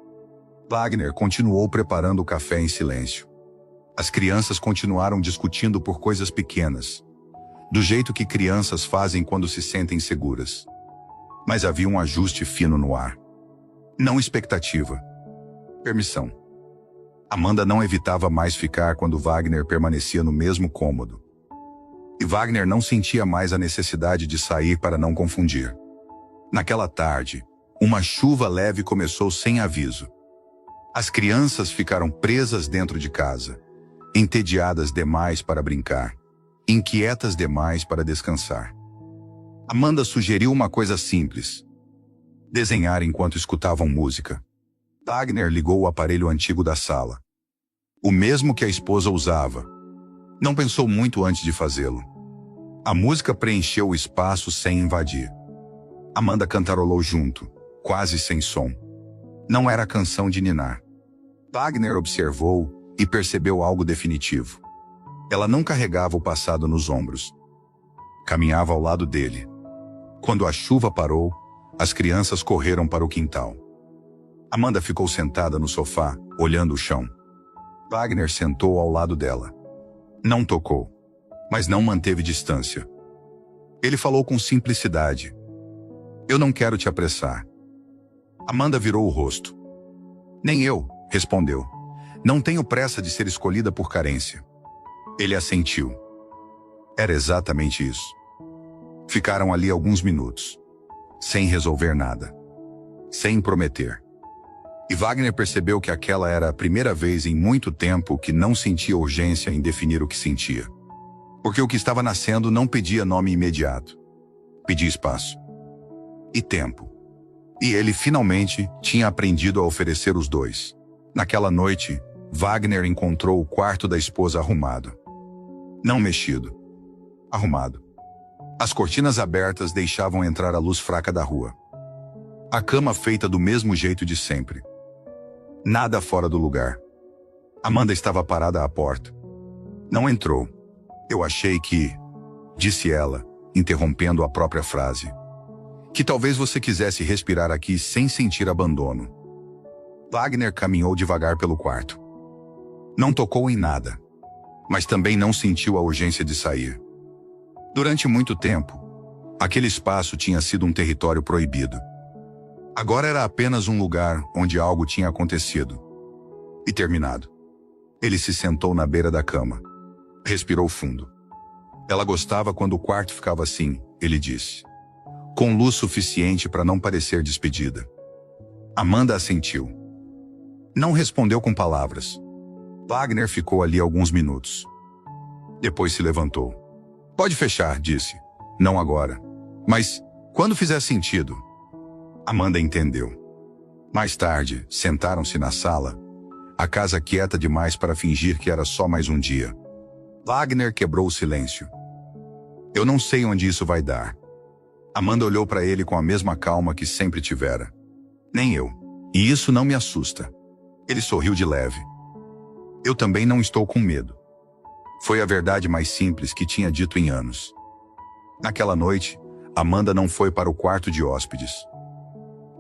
Wagner continuou preparando o café em silêncio. As crianças continuaram discutindo por coisas pequenas, do jeito que crianças fazem quando se sentem seguras. Mas havia um ajuste fino no ar. Não expectativa. Permissão. Amanda não evitava mais ficar quando Wagner permanecia no mesmo cômodo. E Wagner não sentia mais a necessidade de sair para não confundir. Naquela tarde, uma chuva leve começou sem aviso. As crianças ficaram presas dentro de casa, entediadas demais para brincar, inquietas demais para descansar. Amanda sugeriu uma coisa simples: desenhar enquanto escutavam música. Wagner ligou o aparelho antigo da sala. O mesmo que a esposa usava. Não pensou muito antes de fazê-lo. A música preencheu o espaço sem invadir. Amanda cantarolou junto, quase sem som. Não era canção de ninar. Wagner observou e percebeu algo definitivo. Ela não carregava o passado nos ombros. Caminhava ao lado dele. Quando a chuva parou, as crianças correram para o quintal. Amanda ficou sentada no sofá, olhando o chão. Wagner sentou ao lado dela. Não tocou, mas não manteve distância. Ele falou com simplicidade. Eu não quero te apressar. Amanda virou o rosto. Nem eu, respondeu. Não tenho pressa de ser escolhida por carência. Ele assentiu. Era exatamente isso. Ficaram ali alguns minutos, sem resolver nada, sem prometer. E Wagner percebeu que aquela era a primeira vez em muito tempo que não sentia urgência em definir o que sentia. Porque o que estava nascendo não pedia nome imediato. Pedia espaço. E tempo. E ele finalmente tinha aprendido a oferecer os dois. Naquela noite, Wagner encontrou o quarto da esposa arrumado. Não mexido. Arrumado. As cortinas abertas deixavam entrar a luz fraca da rua. A cama feita do mesmo jeito de sempre. Nada fora do lugar. Amanda estava parada à porta. Não entrou. Eu achei que... disse ela, interrompendo a própria frase. Que talvez você quisesse respirar aqui sem sentir abandono. Wagner caminhou devagar pelo quarto. Não tocou em nada, mas também não sentiu a urgência de sair. Durante muito tempo, aquele espaço tinha sido um território proibido. Agora era apenas um lugar onde algo tinha acontecido. E terminado. Ele se sentou na beira da cama. Respirou fundo. Ela gostava quando o quarto ficava assim, ele disse. Com luz suficiente para não parecer despedida. Amanda assentiu. Não respondeu com palavras. Wagner ficou ali alguns minutos. Depois se levantou. Pode fechar, disse. Não agora. Mas, quando fizer sentido. Amanda entendeu. Mais tarde, sentaram-se na sala. A casa quieta demais para fingir que era só mais um dia. Wagner quebrou o silêncio. Eu não sei onde isso vai dar. Amanda olhou para ele com a mesma calma que sempre tivera. Nem eu. E isso não me assusta. Ele sorriu de leve. Eu também não estou com medo. Foi a verdade mais simples que tinha dito em anos. Naquela noite, Amanda não foi para o quarto de hóspedes.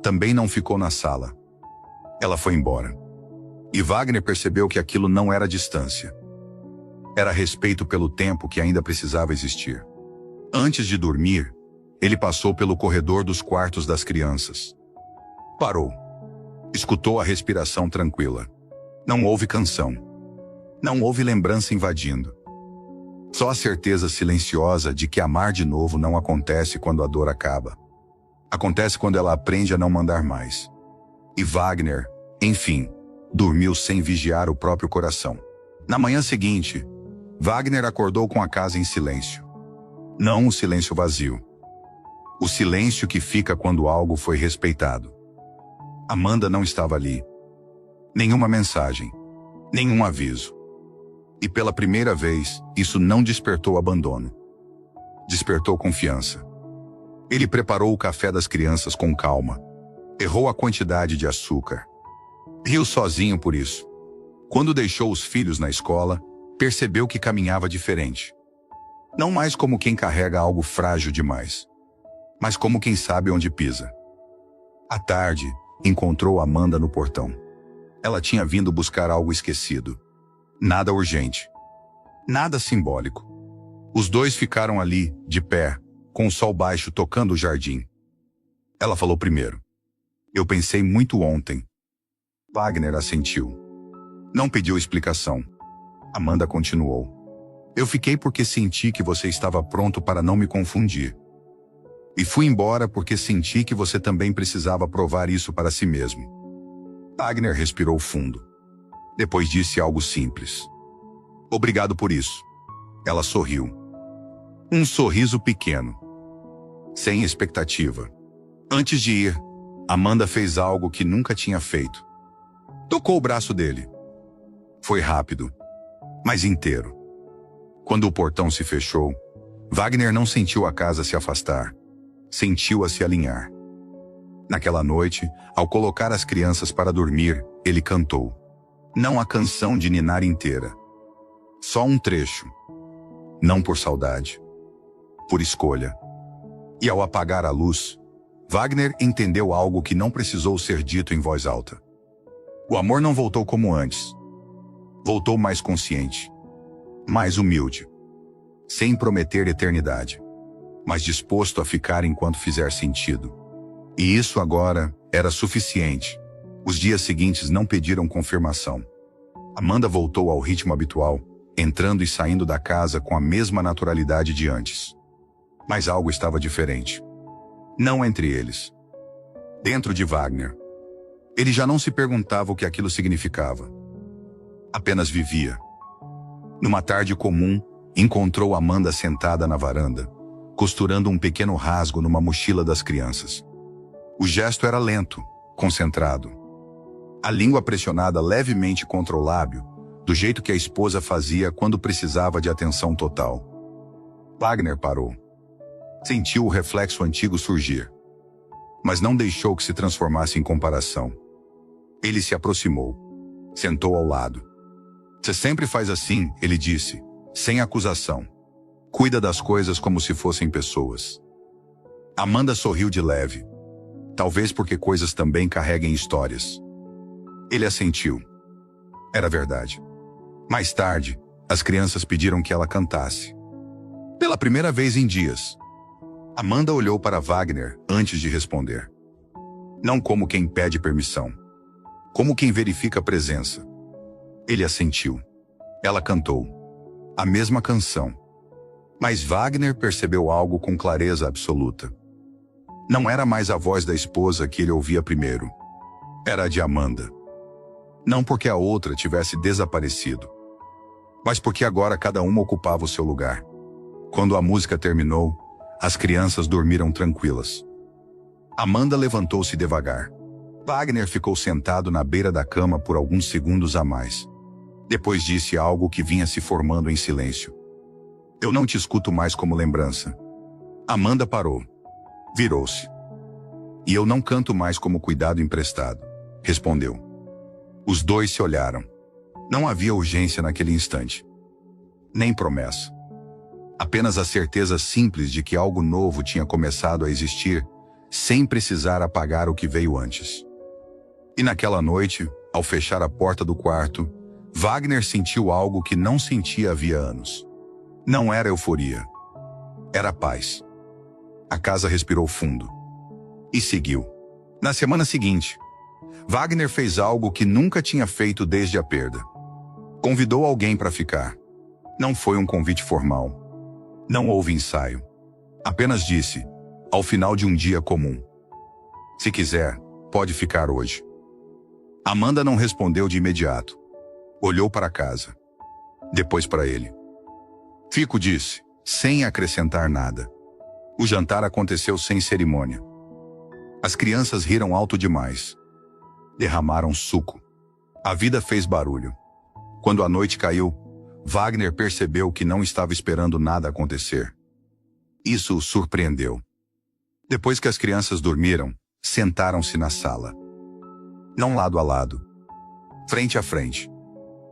Também não ficou na sala. Ela foi embora. E Wagner percebeu que aquilo não era distância. Era respeito pelo tempo que ainda precisava existir. Antes de dormir, ele passou pelo corredor dos quartos das crianças. Parou. Escutou a respiração tranquila. Não houve canção. Não houve lembrança invadindo. Só a certeza silenciosa de que amar de novo não acontece quando a dor acaba. Acontece quando ela aprende a não mandar mais. E Wagner, enfim, dormiu sem vigiar o próprio coração. Na manhã seguinte, Wagner acordou com a casa em silêncio. Não o silêncio vazio. O silêncio que fica quando algo foi respeitado. Amanda não estava ali. Nenhuma mensagem. Nenhum aviso. E pela primeira vez, isso não despertou abandono. Despertou confiança. Ele preparou o café das crianças com calma. Errou a quantidade de açúcar. Riu sozinho por isso. Quando deixou os filhos na escola, percebeu que caminhava diferente. Não mais como quem carrega algo frágil demais, mas como quem sabe onde pisa. À tarde, encontrou Amanda no portão. Ela tinha vindo buscar algo esquecido. Nada urgente. Nada simbólico. Os dois ficaram ali, de pé, com o sol baixo tocando o jardim. Ela falou primeiro. Eu pensei muito ontem. Wagner assentiu. Não pediu explicação. Amanda continuou. Eu fiquei porque senti que você estava pronto para não me confundir. E fui embora porque senti que você também precisava provar isso para si mesmo. Wagner respirou fundo. Depois disse algo simples. Obrigado por isso. Ela sorriu. Um sorriso pequeno. Sem expectativa. Antes de ir, Amanda fez algo que nunca tinha feito. Tocou o braço dele. Foi rápido, mas inteiro. Quando o portão se fechou, Wagner não sentiu a casa se afastar. Sentiu-a se alinhar. Naquela noite, ao colocar as crianças para dormir, ele cantou. Não a canção de ninar inteira. Só um trecho. Não por saudade. Por escolha. E ao apagar a luz, Wagner entendeu algo que não precisou ser dito em voz alta. O amor não voltou como antes. Voltou mais consciente, mais humilde, sem prometer eternidade, mas disposto a ficar enquanto fizer sentido. E isso agora era suficiente. Os dias seguintes não pediram confirmação. Amanda voltou ao ritmo habitual, entrando e saindo da casa com a mesma naturalidade de antes. Mas algo estava diferente. Não entre eles. Dentro de Wagner. Ele já não se perguntava o que aquilo significava. Apenas vivia. Numa tarde comum, encontrou Amanda sentada na varanda, costurando um pequeno rasgo numa mochila das crianças. O gesto era lento, concentrado. A língua pressionada levemente contra o lábio, do jeito que a esposa fazia quando precisava de atenção total. Wagner parou. Sentiu o reflexo antigo surgir, mas não deixou que se transformasse em comparação. Ele se aproximou. Sentou ao lado. Você sempre faz assim, ele disse, sem acusação. Cuida das coisas como se fossem pessoas. Amanda sorriu de leve. Talvez porque coisas também carreguem histórias. Ele assentiu. Era verdade. Mais tarde, as crianças pediram que ela cantasse. Pela primeira vez em dias. Amanda olhou para Wagner antes de responder. Não como quem pede permissão. Como quem verifica a presença. Ele assentiu. Ela cantou. A mesma canção. Mas Wagner percebeu algo com clareza absoluta. Não era mais a voz da esposa que ele ouvia primeiro. Era a de Amanda. Não porque a outra tivesse desaparecido, mas porque agora cada uma ocupava o seu lugar. Quando a música terminou, as crianças dormiram tranquilas. Amanda levantou-se devagar. Wagner ficou sentado na beira da cama por alguns segundos a mais. Depois disse algo que vinha se formando em silêncio. Eu não te escuto mais como lembrança. Amanda parou. Virou-se. E eu não canto mais como cuidado emprestado, respondeu. Os dois se olharam. Não havia urgência naquele instante. Nem promessa. Apenas a certeza simples de que algo novo tinha começado a existir, sem precisar apagar o que veio antes. E naquela noite, ao fechar a porta do quarto, Wagner sentiu algo que não sentia havia anos. Não era euforia. Era paz. A casa respirou fundo. E seguiu. Na semana seguinte, Wagner fez algo que nunca tinha feito desde a perda. Convidou alguém para ficar. Não foi um convite formal. Não houve ensaio. Apenas disse, ao final de um dia comum. Se quiser, pode ficar hoje. Amanda não respondeu de imediato. Olhou para a casa. Depois para ele. Fico, disse, sem acrescentar nada. O jantar aconteceu sem cerimônia. As crianças riram alto demais. Derramaram suco. A vida fez barulho. Quando a noite caiu, Wagner percebeu que não estava esperando nada acontecer. Isso o surpreendeu. Depois que as crianças dormiram, sentaram-se na sala. Não lado a lado. Frente a frente.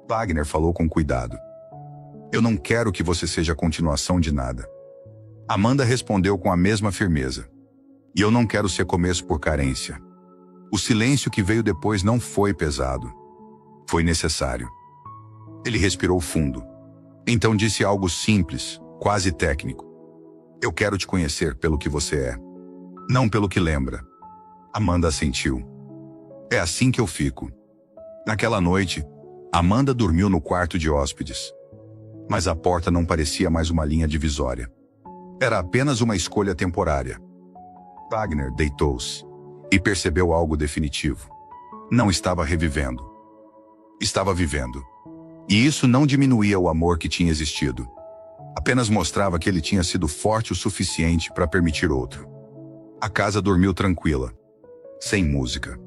Wagner falou com cuidado. Eu não quero que você seja a continuação de nada. Amanda respondeu com a mesma firmeza. E eu não quero ser começo por carência. O silêncio que veio depois não foi pesado. Foi necessário. Ele respirou fundo. Então disse algo simples, quase técnico. Eu quero te conhecer pelo que você é. Não pelo que lembra. Amanda assentiu. É assim que eu fico. Naquela noite, Amanda dormiu no quarto de hóspedes. Mas a porta não parecia mais uma linha divisória. Era apenas uma escolha temporária. Wagner deitou-se e percebeu algo definitivo. Não estava revivendo. Estava vivendo. E isso não diminuía o amor que tinha existido. Apenas mostrava que ele tinha sido forte o suficiente para permitir outro. A casa dormiu tranquila. Sem música.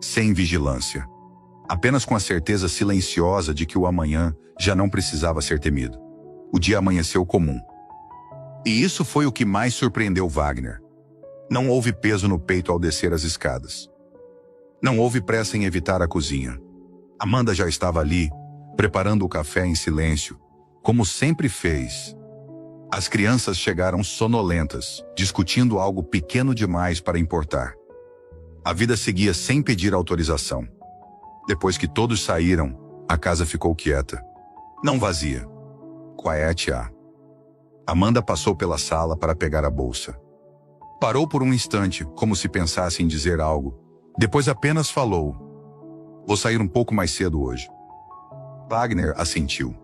Sem vigilância. Apenas com a certeza silenciosa de que o amanhã já não precisava ser temido. O dia amanheceu comum. E isso foi o que mais surpreendeu Wagner. Não houve peso no peito ao descer as escadas. Não houve pressa em evitar a cozinha. Amanda já estava ali, preparando o café em silêncio, como sempre fez. As crianças chegaram sonolentas, discutindo algo pequeno demais para importar. A vida seguia sem pedir autorização. Depois que todos saíram, a casa ficou quieta. Não vazia. Quiet. Amanda passou pela sala para pegar a bolsa. Parou por um instante, como se pensasse em dizer algo. Depois apenas falou: "Vou sair um pouco mais cedo hoje." Wagner assentiu.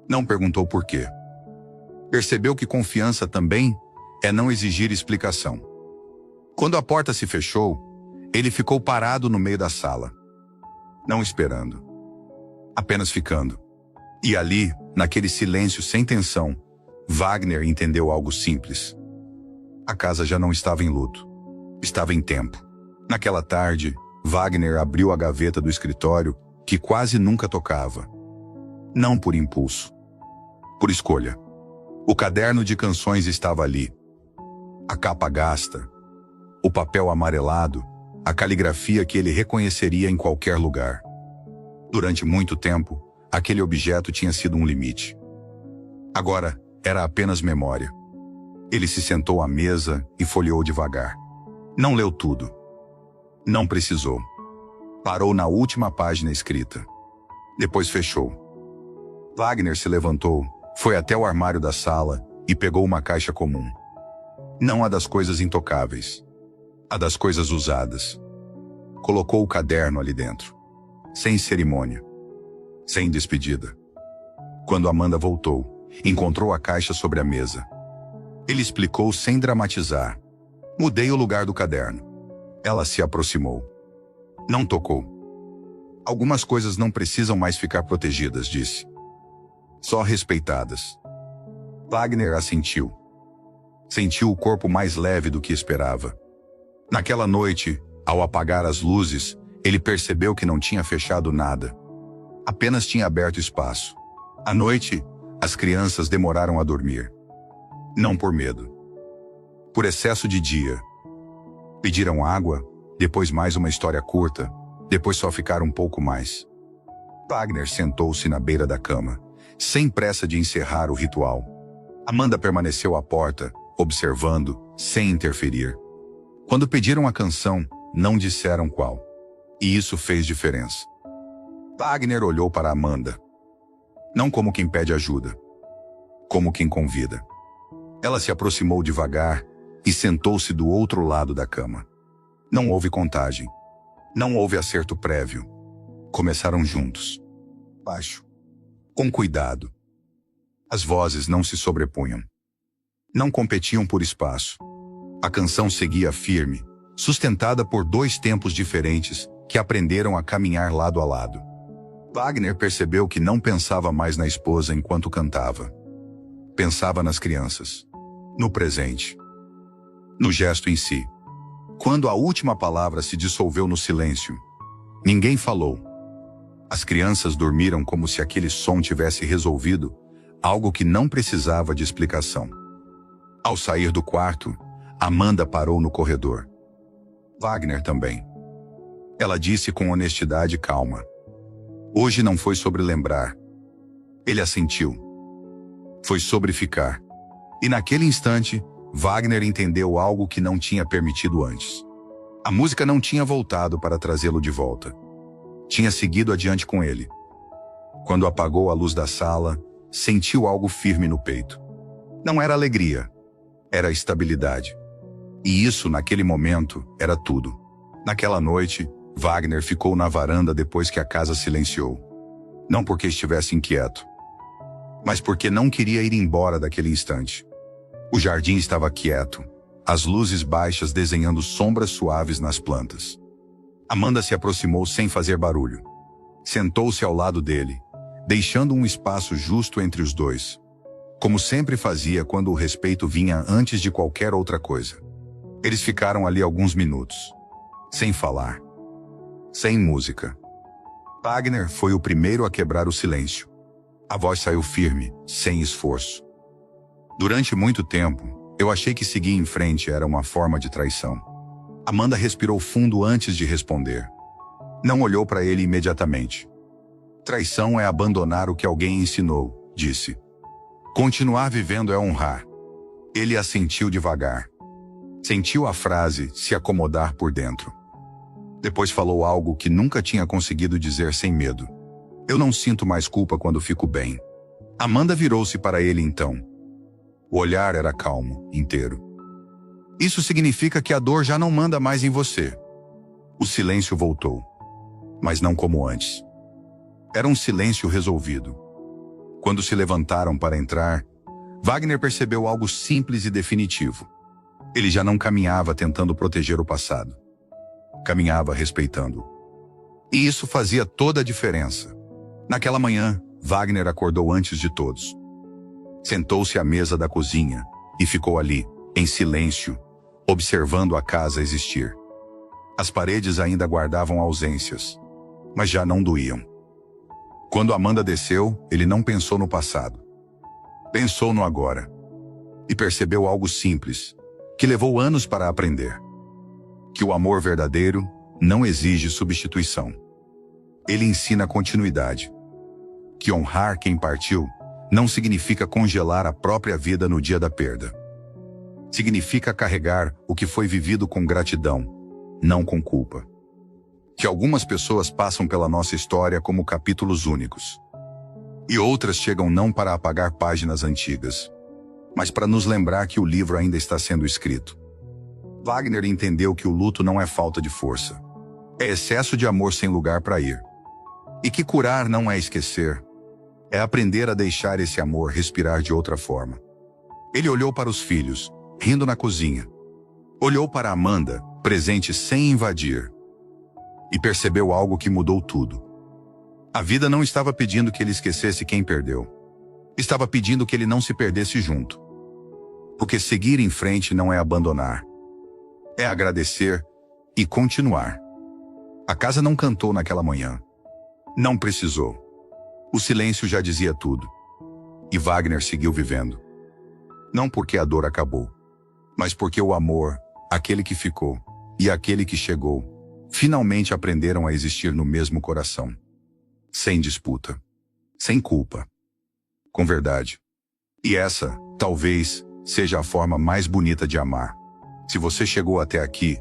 Não perguntou por quê. Percebeu que confiança também é não exigir explicação. Quando a porta se fechou, ele ficou parado no meio da sala. Não esperando. Apenas ficando. E ali, naquele silêncio sem tensão, Wagner entendeu algo simples. A casa já não estava em luto. Estava em tempo. Naquela tarde, Wagner abriu a gaveta do escritório, que quase nunca tocava. Não por impulso. Por escolha. O caderno de canções estava ali. A capa gasta. O papel amarelado. A caligrafia que ele reconheceria em qualquer lugar. Durante muito tempo, aquele objeto tinha sido um limite. Agora, era apenas memória. Ele se sentou à mesa e folheou devagar. Não leu tudo. Não precisou. Parou na última página escrita. Depois fechou. Wagner se levantou, foi até o armário da sala e pegou uma caixa comum. Não a das coisas intocáveis. A das coisas usadas. Colocou o caderno ali dentro. Sem cerimônia. Sem despedida. Quando Amanda voltou, encontrou a caixa sobre a mesa. Ele explicou sem dramatizar. Mudei o lugar do caderno. Ela se aproximou. Não tocou. Algumas coisas não precisam mais ficar protegidas, disse. Só respeitadas. Wagner assentiu. Sentiu o corpo mais leve do que esperava. Naquela noite, ao apagar as luzes, ele percebeu que não tinha fechado nada. Apenas tinha aberto espaço. À noite, as crianças demoraram a dormir. Não por medo. Por excesso de dia. Pediram água, depois mais uma história curta, depois só ficaram um pouco mais. Wagner sentou-se na beira da cama, sem pressa de encerrar o ritual. Amanda permaneceu à porta, observando, sem interferir. Quando pediram a canção, não disseram qual. E isso fez diferença. Wagner olhou para Amanda. Não como quem pede ajuda. Como quem convida. Ela se aproximou devagar e sentou-se do outro lado da cama. Não houve contagem. Não houve acerto prévio. Começaram juntos. Baixo. Com cuidado. As vozes não se sobrepunham. Não competiam por espaço. A canção seguia firme, sustentada por dois tempos diferentes que aprenderam a caminhar lado a lado. Wagner percebeu que não pensava mais na esposa enquanto cantava. Pensava nas crianças. No presente. No gesto em si. Quando a última palavra se dissolveu no silêncio, ninguém falou. As crianças dormiram como se aquele som tivesse resolvido algo que não precisava de explicação. Ao sair do quarto, Amanda parou no corredor. Wagner também. Ela disse com honestidade e calma. Hoje não foi sobre lembrar. Ele assentiu. Foi sobre ficar. E naquele instante, Wagner entendeu algo que não tinha permitido antes. A música não tinha voltado para trazê-lo de volta. Tinha seguido adiante com ele. Quando apagou a luz da sala, sentiu algo firme no peito. Não era alegria. Era estabilidade. E isso, naquele momento, era tudo. Naquela noite, Wagner ficou na varanda depois que a casa silenciou. Não porque estivesse inquieto, mas porque não queria ir embora daquele instante. O jardim estava quieto, as luzes baixas desenhando sombras suaves nas plantas. Amanda se aproximou sem fazer barulho. Sentou-se ao lado dele, deixando um espaço justo entre os dois, como sempre fazia quando o respeito vinha antes de qualquer outra coisa. Eles ficaram ali alguns minutos, sem falar, sem música. Wagner foi o primeiro a quebrar o silêncio. A voz saiu firme, sem esforço. Durante muito tempo, eu achei que seguir em frente era uma forma de traição. Amanda respirou fundo antes de responder. Não olhou para ele imediatamente. Traição é abandonar o que alguém ensinou, disse. Continuar vivendo é honrar. Ele assentiu devagar. Sentiu a frase se acomodar por dentro. Depois falou algo que nunca tinha conseguido dizer sem medo. Eu não sinto mais culpa quando fico bem. Amanda virou-se para ele então. O olhar era calmo, inteiro. Isso significa que a dor já não manda mais em você. O silêncio voltou. Mas não como antes. Era um silêncio resolvido. Quando se levantaram para entrar, Wagner percebeu algo simples e definitivo. Ele já não caminhava tentando proteger o passado. Caminhava respeitando-o. E isso fazia toda a diferença. Naquela manhã, Wagner acordou antes de todos. Sentou-se à mesa da cozinha e ficou ali, em silêncio, observando a casa existir. As paredes ainda guardavam ausências, mas já não doíam. Quando Amanda desceu, ele não pensou no passado. Pensou no agora. E percebeu algo simples, que levou anos para aprender. Que o amor verdadeiro não exige substituição. Ele ensina continuidade. Que honrar quem partiu não significa congelar a própria vida no dia da perda. Significa carregar o que foi vivido com gratidão, não com culpa. Que algumas pessoas passam pela nossa história como capítulos únicos. E outras chegam não para apagar páginas antigas, mas para nos lembrar que o livro ainda está sendo escrito. Wagner entendeu que o luto não é falta de força. É excesso de amor sem lugar para ir. E que curar não é esquecer. É aprender a deixar esse amor respirar de outra forma. Ele olhou para os filhos, rindo na cozinha. Olhou para Amanda, presente sem invadir. E percebeu algo que mudou tudo. A vida não estava pedindo que ele esquecesse quem perdeu. Estava pedindo que ele não se perdesse junto. Porque seguir em frente não é abandonar. É agradecer e continuar. A casa não cantou naquela manhã. Não precisou. O silêncio já dizia tudo. E Wagner seguiu vivendo. Não porque a dor acabou, mas porque o amor, aquele que ficou e aquele que chegou, finalmente aprenderam a existir no mesmo coração. Sem disputa. Sem culpa. Com verdade. E essa, talvez, seja a forma mais bonita de amar. Se você chegou até aqui,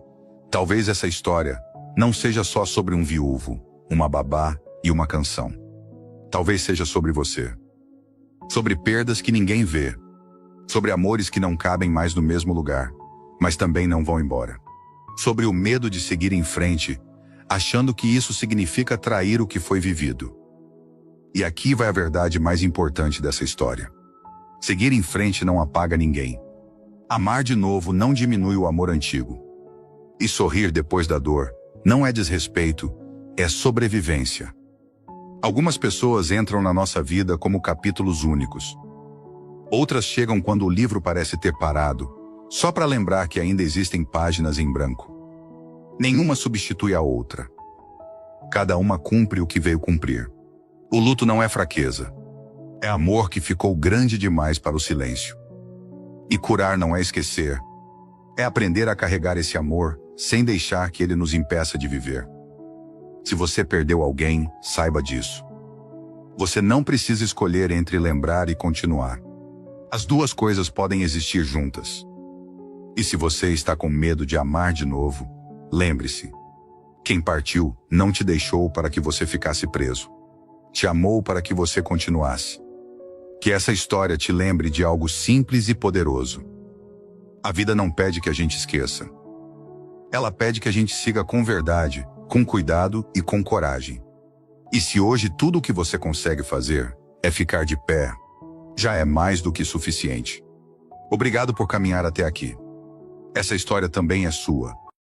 talvez essa história não seja só sobre um viúvo, uma babá e uma canção. Talvez seja sobre você. Sobre perdas que ninguém vê. Sobre amores que não cabem mais no mesmo lugar, mas também não vão embora. Sobre o medo de seguir em frente, achando que isso significa trair o que foi vivido. E aqui vai a verdade mais importante dessa história. Seguir em frente não apaga ninguém. Amar de novo não diminui o amor antigo. E sorrir depois da dor não é desrespeito, é sobrevivência. Algumas pessoas entram na nossa vida como capítulos únicos. Outras chegam quando o livro parece ter parado, só para lembrar que ainda existem páginas em branco. Nenhuma substitui a outra. Cada uma cumpre o que veio cumprir. O luto não é fraqueza. É amor que ficou grande demais para o silêncio. E curar não é esquecer. É aprender a carregar esse amor sem deixar que ele nos impeça de viver. Se você perdeu alguém, saiba disso. Você não precisa escolher entre lembrar e continuar. As duas coisas podem existir juntas. E se você está com medo de amar de novo, lembre-se. Quem partiu não te deixou para que você ficasse preso. Te amou para que você continuasse. Que essa história te lembre de algo simples e poderoso. A vida não pede que a gente esqueça. Ela pede que a gente siga com verdade, com cuidado e com coragem. E se hoje tudo o que você consegue fazer é ficar de pé, já é mais do que suficiente. Obrigado por caminhar até aqui. Essa história também é sua.